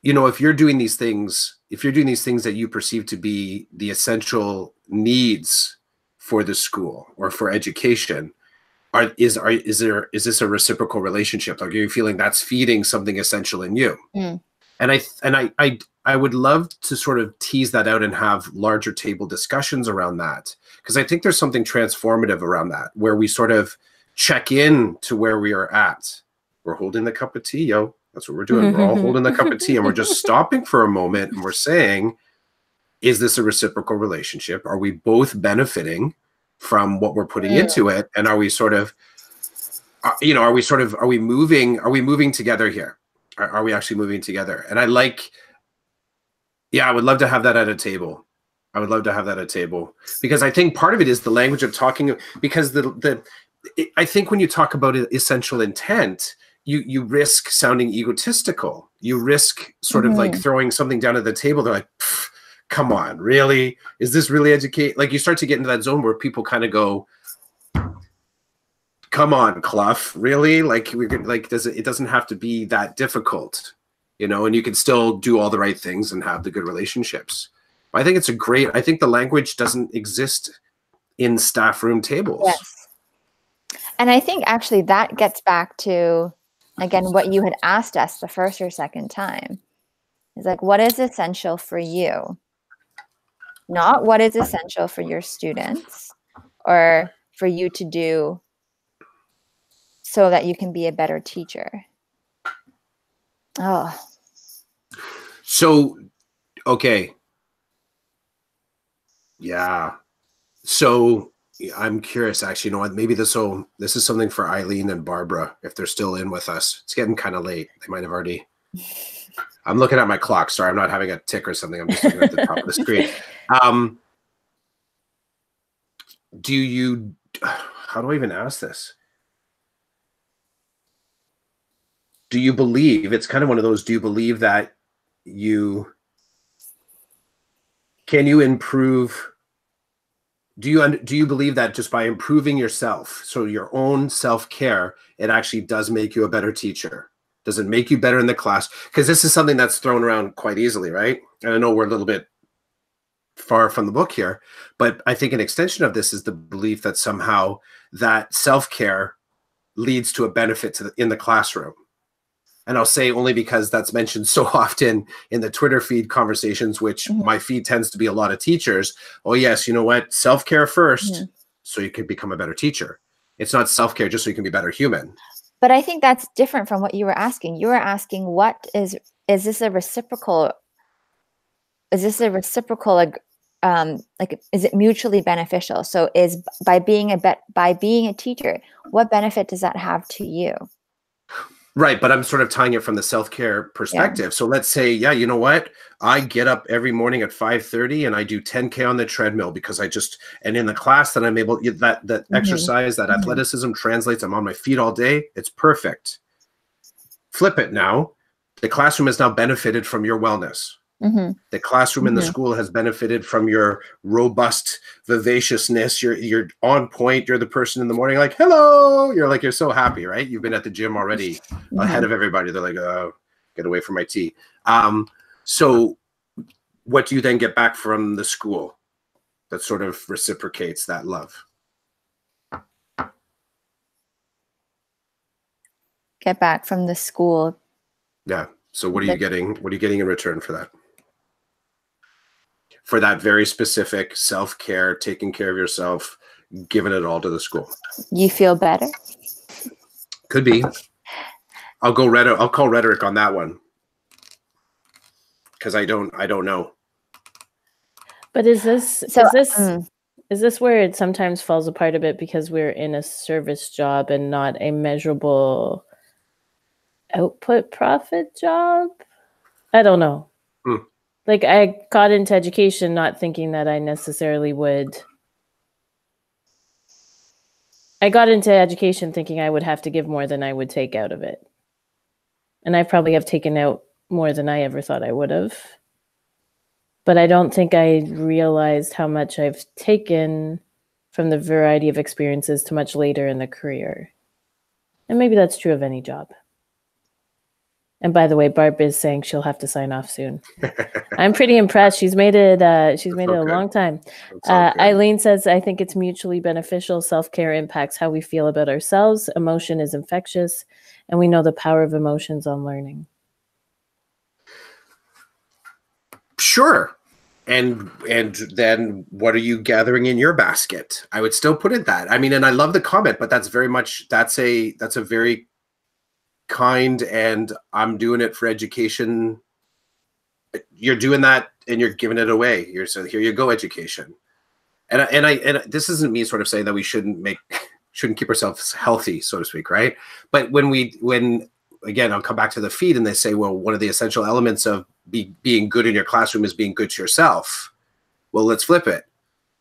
you know, if you're doing these things that you perceive to be the essential needs for the school or for education, is this a reciprocal relationship? Like, are you feeling that's feeding something essential in you? Mm. And I would love to sort of tease that out and have larger table discussions around that, because I think there's something transformative around that, where we sort of check in to where we are at. We're holding the cup of tea, yo. That's what we're doing. We're all holding the cup of tea, and we're just stopping for a moment, and we're saying, is this a reciprocal relationship? Are we both benefiting from what we're putting into it? And are we sort of, are we moving together here? Are we actually moving together? And I would love to have that at a table. I would love to have that at a table, because I think part of it is the language of talking, because I think when you talk about essential intent, you risk sounding egotistical. You risk sort of like throwing something down at the table. They're like, come on, really? Is this really educate? Like, you start to get into that zone where people kind of go, come on, Clough, really? Like, it doesn't have to be that difficult, you know, and you can still do all the right things and have the good relationships. But I think I think the language doesn't exist in staff room tables. Yes. And I think actually that gets back to, again, what you had asked us the first or second time. Is like, what is essential for you? Not what is essential for your students or for you to do so that you can be a better teacher. Oh. So, okay. Yeah. So I'm curious, actually, you know what, maybe this is something for Eileen and Barbara, if they're still in with us. It's getting kind of late. They might have already. I'm looking at my clock. Sorry, I'm not having a tick or something. I'm just looking at the top of the screen. How do I even ask this? Do you believe, it's kind of one of those, do you believe that can you improve? Do you believe that just by improving yourself, so your own self-care, it actually does make you a better teacher? Does it make you better in the class? Because this is something that's thrown around quite easily, right? And I know we're a little bit far from the book here, but I think an extension of this is the belief that somehow that self-care leads to a benefit in the classroom. And I'll say only because that's mentioned so often in the Twitter feed conversations, which my feed tends to be a lot of teachers. Oh yes, you know what? Self-care first, so you can become a better teacher. It's not self-care just so you can be a better human. But I think that's different from what you were asking. You were asking, what is this a reciprocal? Is this a reciprocal? Like, is it mutually beneficial? So, is by being a teacher, what benefit does that have to you? Right, but I'm sort of tying it from the self-care perspective. Yeah. So let's say, yeah, you know what? I get up every morning at 5:30 and I do 10K on the treadmill because and in the class that I'm able, that exercise, that athleticism translates. I'm on my feet all day. It's perfect. Flip it now. The classroom has now benefited from your wellness. The classroom in the school has benefited from your robust vivaciousness. You're on point. You're the person in the morning, like, hello. You're so happy, right? You've been at the gym already ahead of everybody. They're like, oh, get away from my tea. So what do you then get back from the school that sort of reciprocates that love? Get back from the school. Yeah. So what are you getting? What are you getting in return for that? For that very specific self-care, taking care of yourself, giving it all to the school. You feel better? Could be. I'll call rhetoric on that one, because I don't know. But is this where it sometimes falls apart a bit, because we're in a service job and not a measurable output profit job? I don't know. Like, I got into education not thinking that I necessarily would. I got into education thinking I would have to give more than I would take out of it. And I probably have taken out more than I ever thought I would have. But I don't think I realized how much I've taken from the variety of experiences to much later in the career. And maybe that's true of any job. And by the way, Barb is saying she'll have to sign off soon. I'm pretty impressed. She's made it. She's made it a long time. Eileen says, "I think it's mutually beneficial. Self-care impacts how we feel about ourselves. Emotion is infectious, and we know the power of emotions on learning." Sure. And then what are you gathering in your basket? I would still put it that. I mean, and I love the comment, but that's a very kind, and I'm doing it for education. You're doing that and you're giving it away. You're saying, here you go, education. And this isn't me sort of saying that we shouldn't keep ourselves healthy, so to speak, right? But when again, I'll come back to the feed and they say, well, one of the essential elements of being good in your classroom is being good to yourself. Well, let's flip it.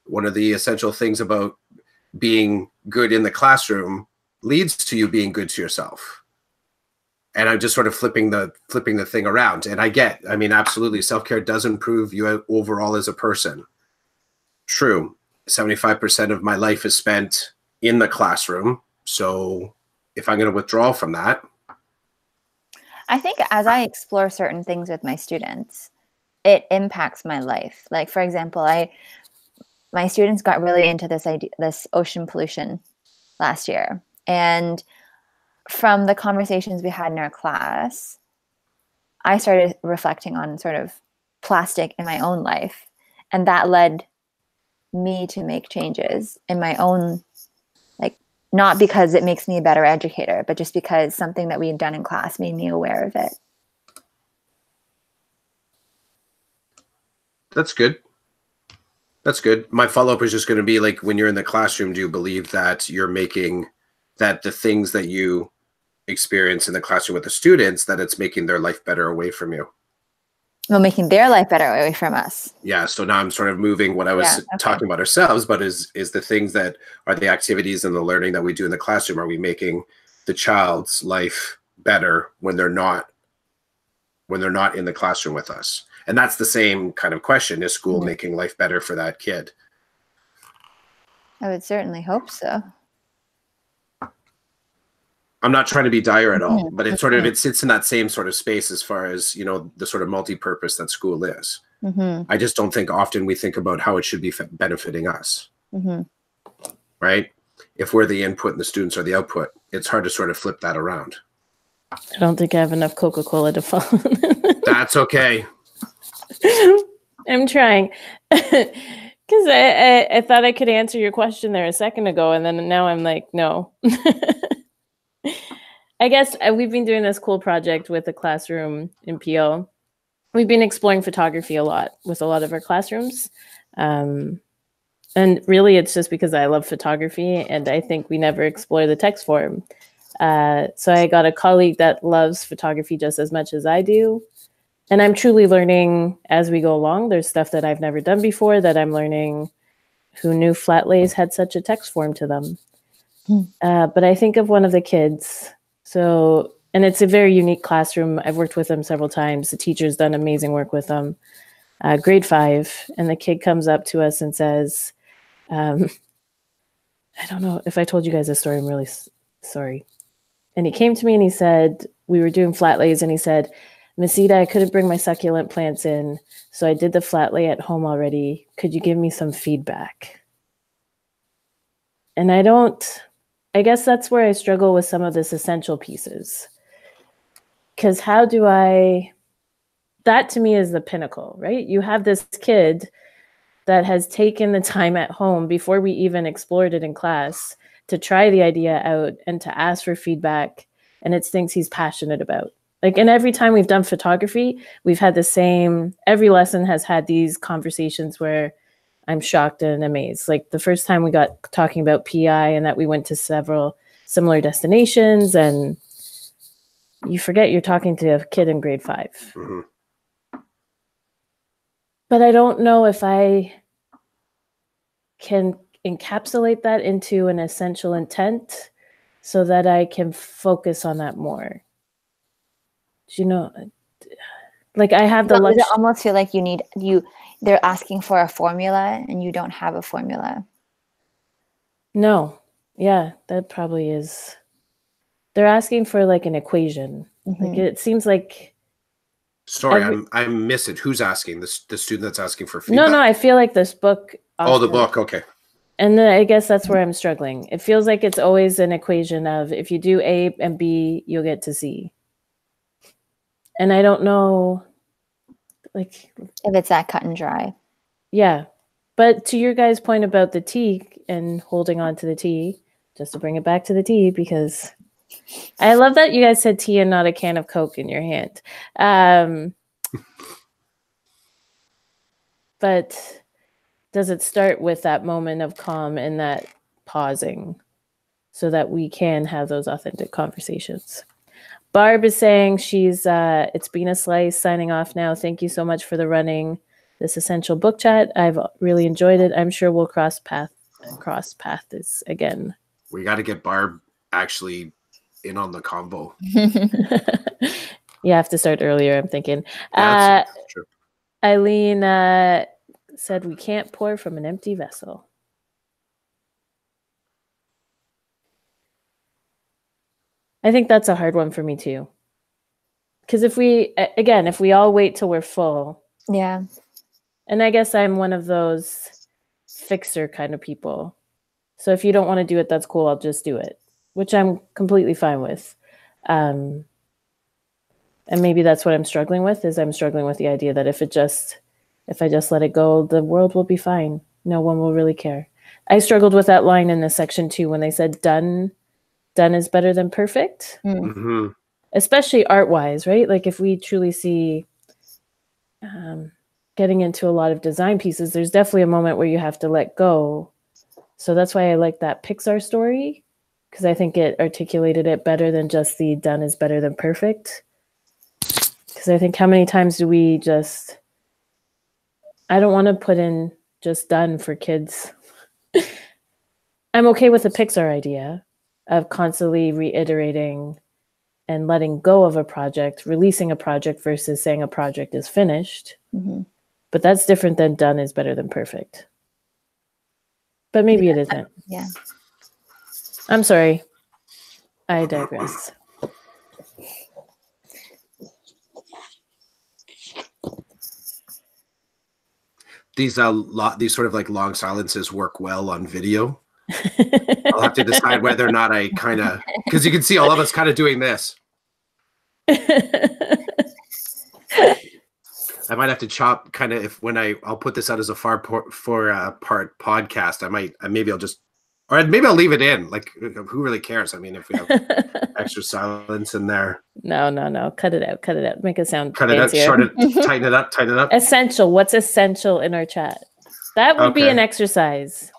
One of the essential things about being good in the classroom leads to you being good to yourself. And I'm just sort of flipping the thing around. And I mean, absolutely, self-care does improve you overall as a person. True. 75% of my life is spent in the classroom. So if I'm going to withdraw from that. I think as I explore certain things with my students, it impacts my life. Like, for example, my students got really into this ocean pollution last year. And from the conversations we had in our class, I started reflecting on sort of plastic in my own life. And that led me to make changes in my own, like, not because it makes me a better educator, but just because something that we had done in class made me aware of it. That's good. That's good. My follow-up is just going to be like, when you're in the classroom, do you believe that that the things that you experience in the classroom with the students, that it's making their life better away from you? Well, making their life better away from us. Yeah. So now I'm sort of moving what I was talking about ourselves, but is the things that are the activities and the learning that we do in the classroom, are we making the child's life better when they're not in the classroom with us? And that's the same kind of question. Is school making life better for that kid? I would certainly hope so. I'm not trying to be dire at all, but it sits in that same sort of space as far as, the sort of multi-purpose that school is. I just don't think often we think about how it should be benefiting us. Right? If we're the input and the students are the output, it's hard to sort of flip that around. I don't think I have enough Coca-Cola to follow. That's okay. I'm trying. Because I thought I could answer your question there a second ago, and then now I'm like, no. I guess we've been doing this cool project with the classroom in PO. We've been exploring photography a lot with a lot of our classrooms. And really, it's just because I love photography, and I think we never explore the text form. So I got a colleague that loves photography just as much as I do. And I'm truly learning as we go along. There's stuff that I've never done before that I'm learning. Who knew flat lays had such a text form to them? But I think of one of the kids. And it's a very unique classroom. I've worked with them several times. The teacher's done amazing work with them. Grade 5. And the kid comes up to us and says, I don't know if I told you guys this story. I'm really sorry. And he came to me and he said, we were doing flat lays, and he said, Miss Ida, I couldn't bring my succulent plants in, so I did the flat lay at home already. Could you give me some feedback? And I guess that's where I struggle with some of this essential pieces. Because that to me is the pinnacle, right? You have this kid that has taken the time at home before we even explored it in class to try the idea out and to ask for feedback. And it's things he's passionate about. Like, and every time we've done photography, we've had every lesson has had these conversations where I'm shocked and amazed. Like the first time we got talking about PI and that we went to several similar destinations, and you forget you're talking to a kid in grade 5. But I don't know if I can encapsulate that into an essential intent so that I can focus on that more. Like I have the luxury. I almost feel like they're asking for a formula and you don't have a formula. No. Yeah, that probably is. They're asking for like an equation. Like it seems like Sorry, I'm missing. Who's asking? The student that's asking for feedback? No, I feel like this book Oh, the book. Okay. And then I guess that's where I'm struggling. It feels like it's always an equation of if you do A and B, you'll get to C. And I don't know, like, if it's that cut and dry. Yeah. But to your guys' point about the tea and holding on to the tea, just to bring it back to the tea, because I love that you guys said tea and not a can of Coke in your hand. But does it start with that moment of calm and that pausing so that we can have those authentic conversations? Barb is saying she's it's been a slice, signing off now. Thank you so much for the running this essential book chat. I've really enjoyed it. I'm sure we'll cross paths again. We got to get Barb actually in on the convo. You have to start earlier, I'm thinking. Yeah, that's true. Eileen said we can't pour from an empty vessel. I think that's a hard one for me too. Because if we all wait till we're full. Yeah. And I guess I'm one of those fixer kind of people. So if you don't want to do it, that's cool. I'll just do it, which I'm completely fine with. And maybe that's what I'm struggling with, is I'm struggling with the idea that if I just let it go, the world will be fine. No one will really care. I struggled with that line in the section 2 when they said done is better than perfect. Mm-hmm. Especially art-wise, right? Like if we truly see getting into a lot of design pieces, there's definitely a moment where you have to let go. So that's why I like that Pixar story, because I think it articulated it better than just the done is better than perfect. Because I think how many times do we just... I don't want to put in just done for kids. I'm okay with the Pixar idea of constantly reiterating and letting go of a project, releasing a project versus saying a project is finished. Mm-hmm. But that's different than done is better than perfect. But maybe it isn't. Yeah. I'm sorry. I digress. These sort of like long silences work well on video. I'll have to decide whether or not I kind of, because you can see all of us kind of doing this. I might have to chop kind of I'll put this out as a part podcast. Maybe I'll leave it in. Like, who really cares? I mean, if we have extra silence in there. No. Cut it out. Make it sound Cut fancier. it out, short it, tighten it up. Essential. What's essential in our chat? That would be an exercise.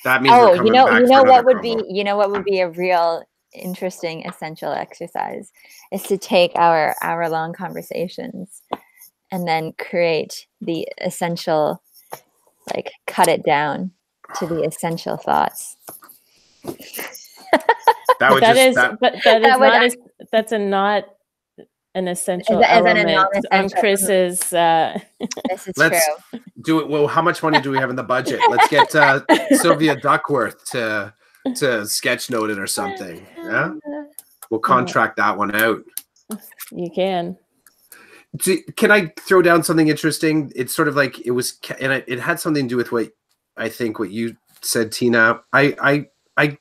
That means you know what would be a real interesting essential exercise is to take our hour-long conversations and then create the essential, like cut it down to the essential thoughts. That's not an essential element on Chris's. This is Let's true. Do it. Well, how much money do we have in the budget? Let's get Sylvia Duckworth to sketch note it or something. Yeah, we'll contract that one out. You can. Can I throw down something interesting? It's sort of like it had something to do with what you said, Tina. I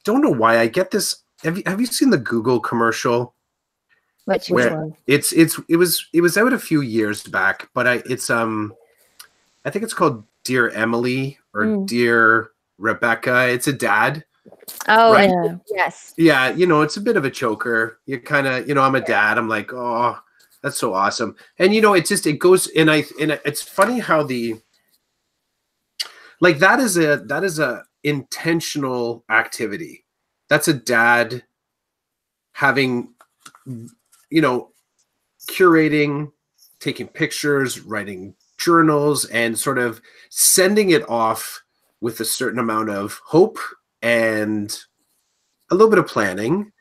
don't know why I get this. Have you seen the Google commercial? Which one? It was out a few years back, but I think it's called Dear Emily or Dear Rebecca. It's a dad. Oh, right? Yeah. Yes. Yeah, it's a bit of a choker. You kind of, I'm a dad. I'm like, oh, that's so awesome. And it goes and it's funny how that is a intentional activity. That's a dad having, curating, taking pictures, writing journals, and sort of sending it off with a certain amount of hope and a little bit of planning.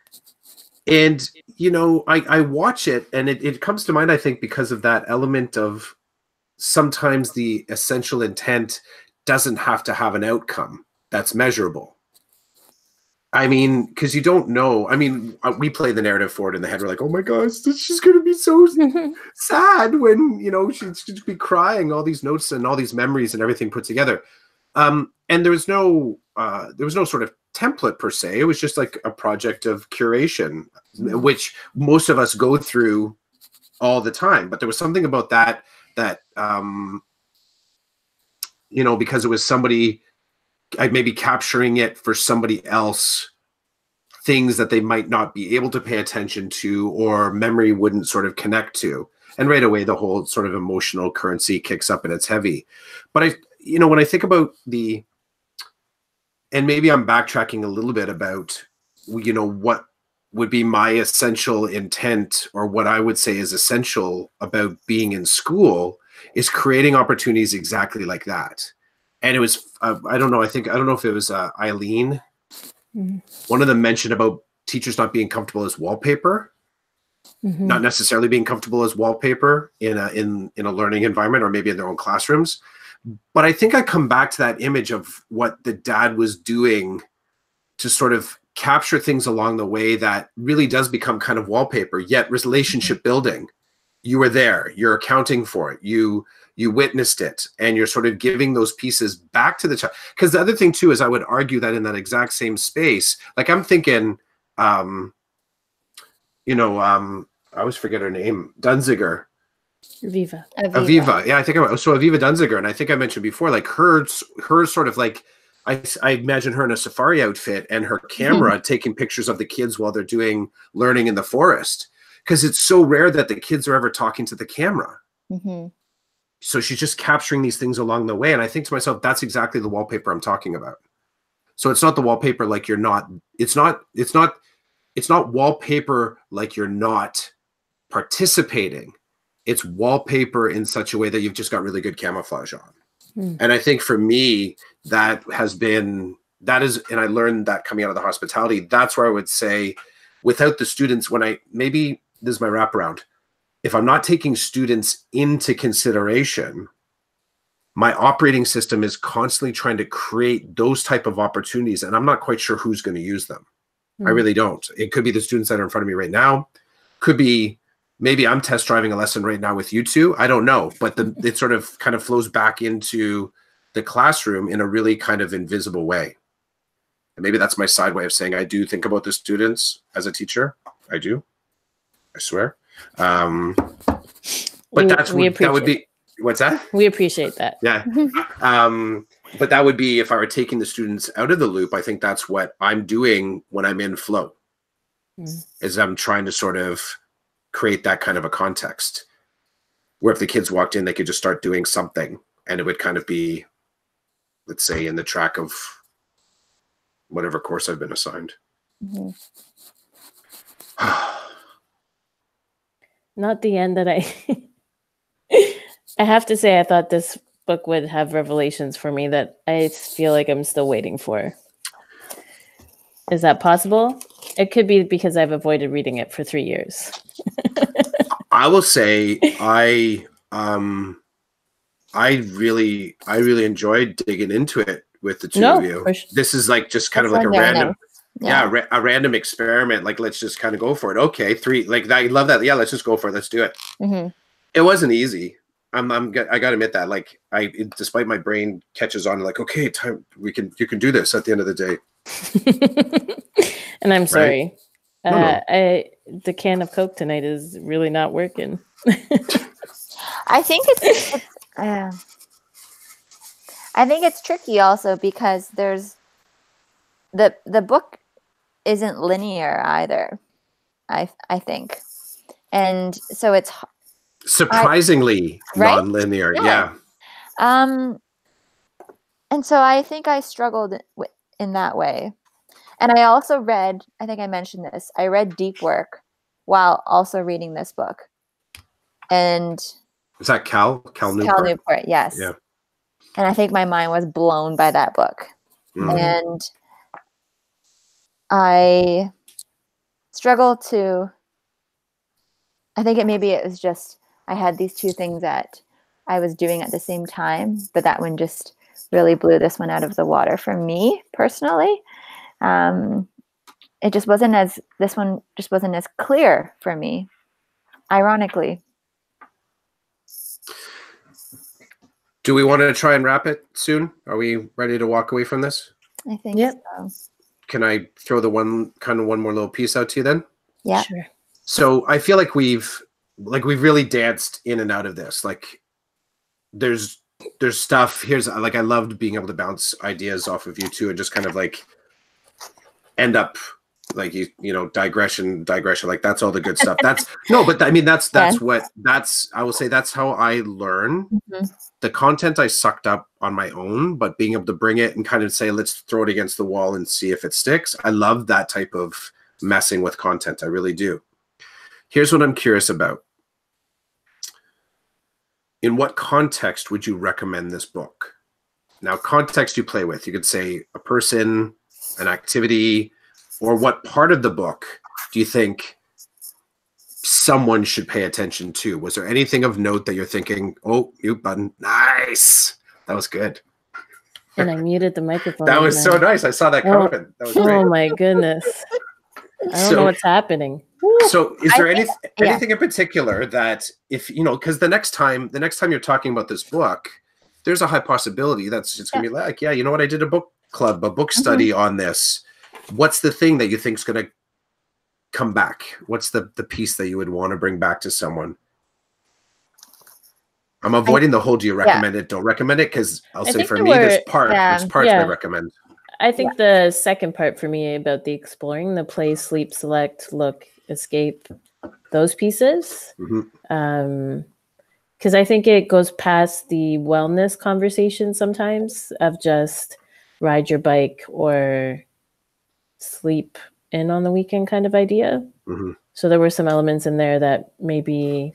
And, I watch it and it comes to mind, I think, because of that element of sometimes the essential intent doesn't have to have an outcome that's measurable. I mean, because you don't know. I mean, we play the narrative forward in the head. We're like, oh my gosh, she's going to be so sad when, you know, she'd be crying, all these notes and all these memories and everything put together. And there was no sort of template per se. It was just like a project of curation, which most of us go through all the time. But there was something about that, you know, because it was somebody, I maybe capturing it for somebody else, things that they might not be able to pay attention to or memory wouldn't sort of connect to. And right away, the whole sort of emotional currency kicks up and it's heavy. But you know, when I think about and maybe I'm backtracking a little bit about, you know, what would be my essential intent or what I would say is essential about being in school is creating opportunities exactly like that. And it was, I don't know if it was Eileen. One of them mentioned about teachers not being comfortable as wallpaper, not necessarily being comfortable as wallpaper in a learning environment or maybe in their own classrooms. But I think I come back to that image of what the dad was doing to sort of capture things along the way that really does become kind of wallpaper, yet relationship building. You were there, you're accounting for it, you witnessed it, and you're sort of giving those pieces back to the child. Because the other thing too is I would argue that in that exact same space, like I'm thinking, you know, I always forget her name, Dunziger. Aviva. Yeah, I think so Aviva Dunziger, and I think I mentioned before, like her sort of like, I imagine her in a safari outfit and her camera taking pictures of the kids while they're doing learning in the forest. Because it's so rare that the kids are ever talking to the camera. So she's just capturing these things along the way. And I think to myself, that's exactly the wallpaper I'm talking about. So it's not the wallpaper like you're not, it's not wallpaper like you're not participating. It's wallpaper in such a way that you've just got really good camouflage on. And I think for me, that is, and I learned that coming out of the hospitality, that's where I would say, without the students, maybe this is my wraparound. If I'm not taking students into consideration, my operating system is constantly trying to create those type of opportunities, and I'm not quite sure who's going to use them. I really don't. It could be the students that are in front of me right now. Could be maybe I'm test driving a lesson right now with you two. I don't know, but it sort of kind of flows back into the classroom in a really kind of invisible way. And maybe that's my side way of saying I do think about the students as a teacher. I do. I swear. But that would be, what's that? We appreciate that. Yeah. But that would be if I were taking the students out of the loop. I think that's what I'm doing when I'm in flow, is I'm trying to sort of create that kind of a context where if the kids walked in, they could just start doing something and it would kind of be, let's say, in the track of whatever course I've been assigned. Not the end that I have to say, I thought this book would have revelations for me that I feel like I'm still waiting for. Is that possible? It could be because I've avoided reading it for 3 years. I will say I really enjoyed digging into it with the two of you. This is like just kind of like a random, a random experiment. Like, let's just kind of go for it. Okay, 3, like I love that. Yeah, let's just go for it. Let's do it. It wasn't easy. I gotta admit that. Like, despite my brain catches on, like, okay, time, you can do this at the end of the day. And I'm sorry. Right? No. The can of Coke tonight is really not working. I think it's tricky also because there's the book isn't linear either. I think, and so it's surprisingly non-linear. Yeah. And so I think I struggled in that way. And I also read, I think I mentioned this, I read Deep Work while also reading this book. And is that Cal Newport? Cal Newport, yes. Yeah. And I think my mind was blown by that book. And I struggled to, I think it was just, I had these two things that I was doing at the same time, but that one just really blew this one out of the water for me personally. it just wasn't as, this one just wasn't as clear for me, ironically. Do we want to try and wrap it soon? Are we ready to walk away from this? I think Yep. so. Can I throw the one more little piece out to you then? Yeah. Sure. So I feel like we've really danced in and out of this. Like there's stuff here's like, I loved being able to bounce ideas off of you too, and just kind of like end up like, you know, digression, like that's all the good stuff. That's no, but I mean, that's Yeah. I will say that's how I learn. The content I sucked up on my own, but being able to bring it and kind of say, let's throw it against the wall and see if it sticks. I love that type of messing with content. I really do. Here's what I'm curious about. In what context would you recommend this book? Now, context you play with. You could say a person, an activity, or what part of the book do you think someone should pay attention to? Was there anything of note that you're thinking, oh, mute button, nice. That was good. And I muted the microphone. That was so nice. I saw that comment. That was great. Oh my goodness. I don't know what's happening. So is there anything in particular that, if, you know, because the next time you're talking about this book, there's a high possibility that's just going to be like, yeah, you know what? I did a book club, a book study on this. What's the thing that you think is going to come back? What's the piece that you would want to bring back to someone? I'm avoiding the whole do you recommend it, don't recommend it, because I'll say for me, there's parts I recommend. I think the second part for me about the exploring, the play, sleep, select, look, escape, those pieces. Because I think it goes past the wellness conversation sometimes of just ride your bike or sleep in on the weekend kind of idea. So there were some elements in there that maybe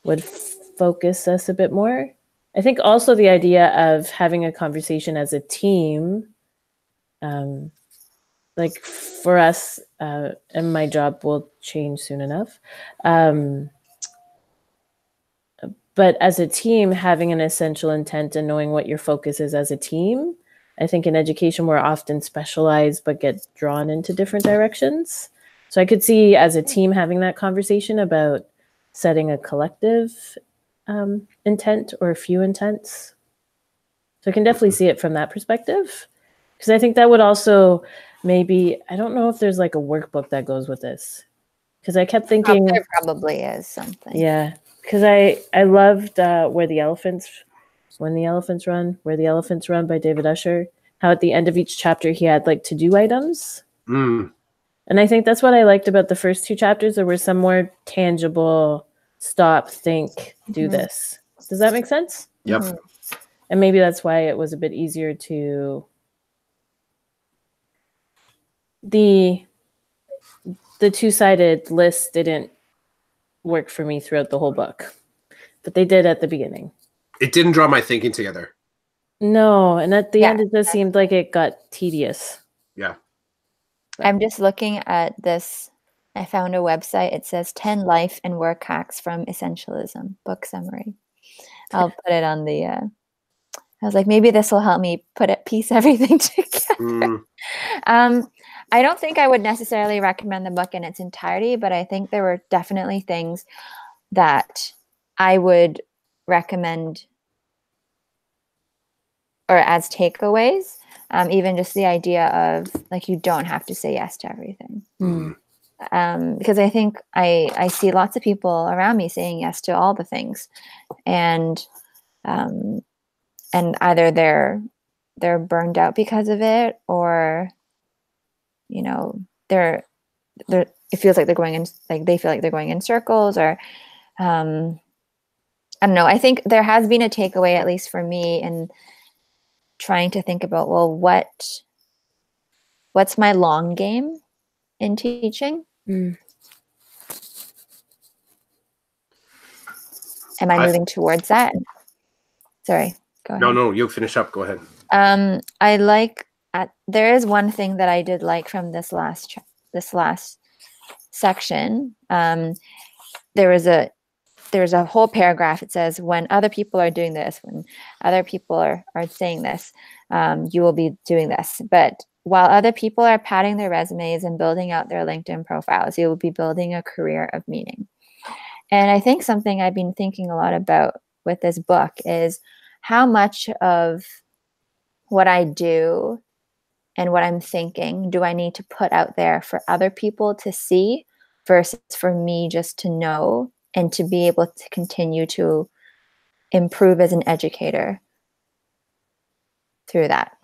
would focus us a bit more. I think also the idea of having a conversation as a team, like for us, and my job will change soon enough. But as a team, having an essential intent and knowing what your focus is as a team. I think in education, we're often specialized, but get drawn into different directions. So I could see as a team having that conversation about setting a collective intent or a few intents. So I can definitely see it from that perspective. Because I think that would also maybe, I don't know if there's like a workbook that goes with this. Because I kept thinking. There probably is something. Yeah. Because I loved When the Elephants Run by David Usher. How at the end of each chapter he had like to-do items. And I think that's what I liked about the first two chapters. There were some more tangible, stop, think, do this. Does that make sense? Yep. And maybe that's why it was a bit easier to... The two-sided list didn't work for me throughout the whole book, but they did at the beginning. It didn't draw my thinking together. No, and at the end it just seemed like it got tedious. Yeah. I'm just looking at this. I found a website. It says 10 life and work hacks from Essentialism book summary. I'll put it on the I was like, maybe this will help me piece everything together. I don't think I would necessarily recommend the book in its entirety, but I think there were definitely things that I would recommend or as takeaways. Even just the idea of like, you don't have to say yes to everything. Because I think I see lots of people around me saying yes to all the things, and either they're burned out because of it, or you know, it feels like they're going in, like they feel like they're going in circles, or I don't know. I think there has been a takeaway, at least for me, in trying to think about, well, what's my long game in teaching? Am I moving towards that? Sorry, go ahead. No, you'll finish up. Go ahead. I like. There is one thing that I did like from this last section. There's a whole paragraph. It says, when other people are doing this, when other people are saying this, you will be doing this. But while other people are padding their resumes and building out their LinkedIn profiles, you will be building a career of meaning. And I think something I've been thinking a lot about with this book is how much of what I do and what I'm thinking do I need to put out there for other people to see versus for me just to know and to be able to continue to improve as an educator through that.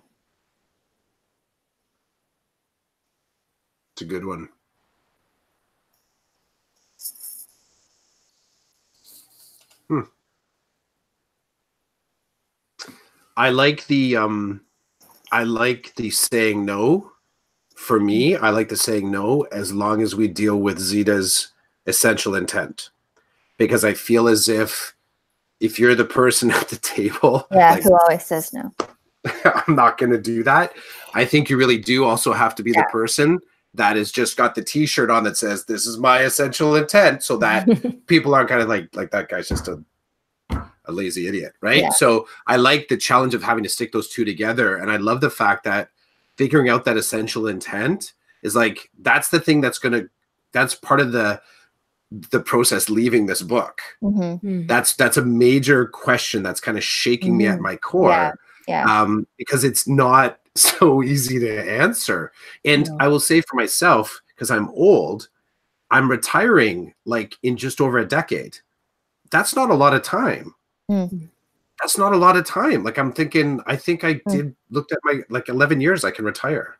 It's a good one. I like the saying no. For me, I like the saying no as long as we deal with Zita's essential intent, because I feel as if you're the person at the table, like, who always says no, I'm not going to do that. I think you really do also have to be the person that has just got the T-shirt on that says this is my essential intent, so that people aren't kind of like that guy's just a lazy idiot, right? Yeah. So I like the challenge of having to stick those two together, and I love the fact that figuring out that essential intent is like that's the thing that's part of the process leaving this book. That's a major question that's kind of shaking me at my core. Because it's not so easy to answer. And I will say for myself, because I'm old, I'm retiring like in just over a decade. That's not a lot of time. That's not a lot of time. Like I'm thinking, I think I looked at my 11 years I can retire.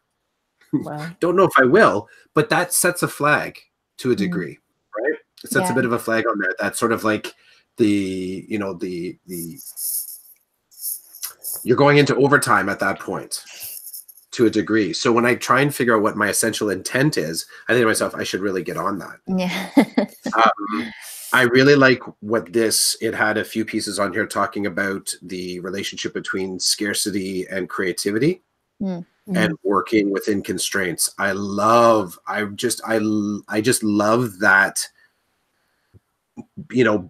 Wow. Don't know if I will, but that sets a flag to a degree, right? It sets a bit of a flag on there. That's sort of like the you're going into overtime at that point to a degree. So when I try and figure out what my essential intent is, I think to myself, I should really get on that. Yeah. I really like it had a few pieces on here talking about the relationship between scarcity and creativity and working within constraints. I just love that,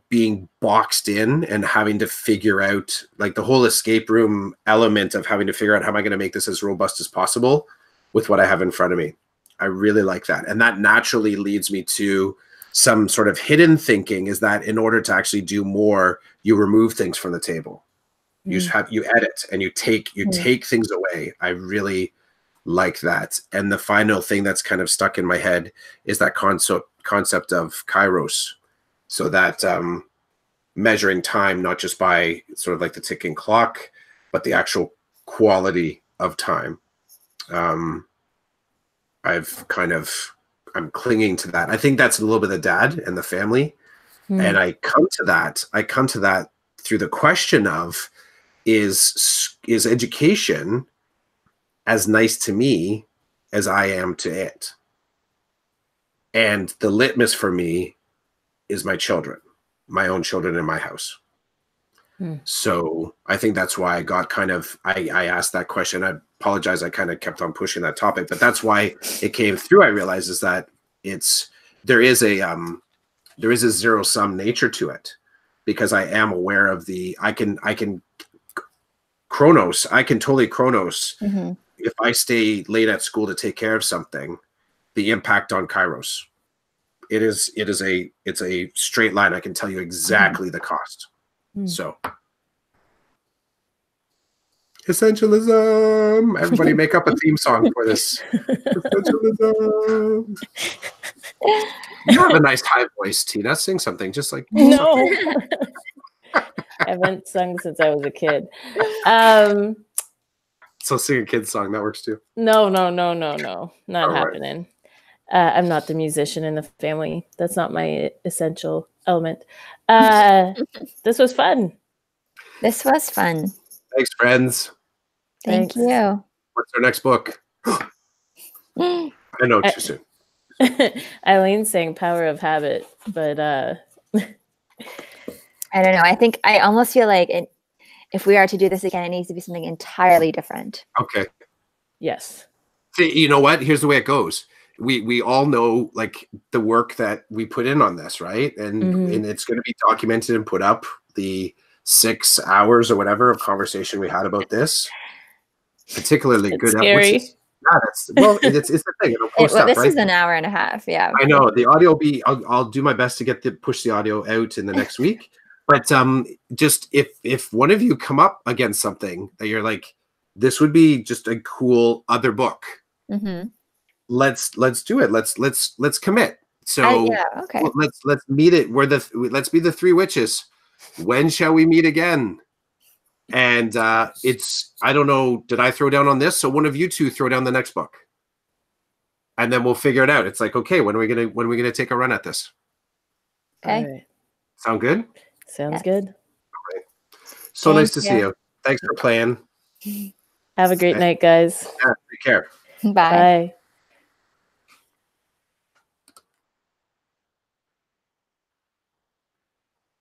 being boxed in and having to figure out like the whole escape room element of having to figure out how am I going to make this as robust as possible with what I have in front of me. I really like that. And that naturally leads me to some sort of hidden thinking, is that in order to actually do more, you remove things from the table. You edit and you take things away. I really like that. And the final thing that's kind of stuck in my head is that concept of kairos. So that measuring time, not just by sort of like the ticking clock, but the actual quality of time. I'm clinging to that. I think that's a little bit of dad and the family. And I come to that through the question of, is education as nice to me as I am to it? And the litmus for me is my children, my own children in my house. So I think that's why I got I asked that question. I apologize. I kind of kept on pushing that topic, but that's why it came through. I realized is that there is a zero-sum nature to it, because I am aware of I can totally chronos. If I stay late at school to take care of something, the impact on kairos. It's a straight line. I can tell you exactly the cost. So essentialism. Everybody make up a theme song for this. Essentialism. You have a nice high voice, Tina. Sing something just like no. I haven't sung since I was a kid. So sing a kid's song. That works too. No. Not happening. Right. I'm not the musician in the family. That's not my essential element. This was fun. This was fun. Thanks, friends. Thank you. What's our next book? I know, too soon. Eileen's saying Power of Habit, but I don't know. I think I almost feel like if we are to do this again, it needs to be something entirely different. Okay. Yes. See, you know what? Here's the way it goes. We all know like the work that we put in on this, right? And it's going to be documented and put up, the 6 hours or whatever of conversation we had about this. Particularly it's good. Scary. Yeah, it's the thing. It'll post Well, up, this right? is an hour and a half. Yeah. I know the audio will be. I'll do my best to push the audio out in the next week. But just if one of you come up against something that you're like, this would be just a cool other book. Mm-hmm. Let's do it. Let's commit. So Yeah. Okay. let's meet it. Let's be the three witches. When shall we meet again? And it's, I don't know, did I throw down on this? So one of you two throw down the next book. And then we'll figure it out. It's like, okay, when are we gonna take a run at this? Okay. All right. Sound good? Sounds good. So Thank nice to see you. Thanks for playing. Have a great night, guys. Yeah, take care. Bye. Bye.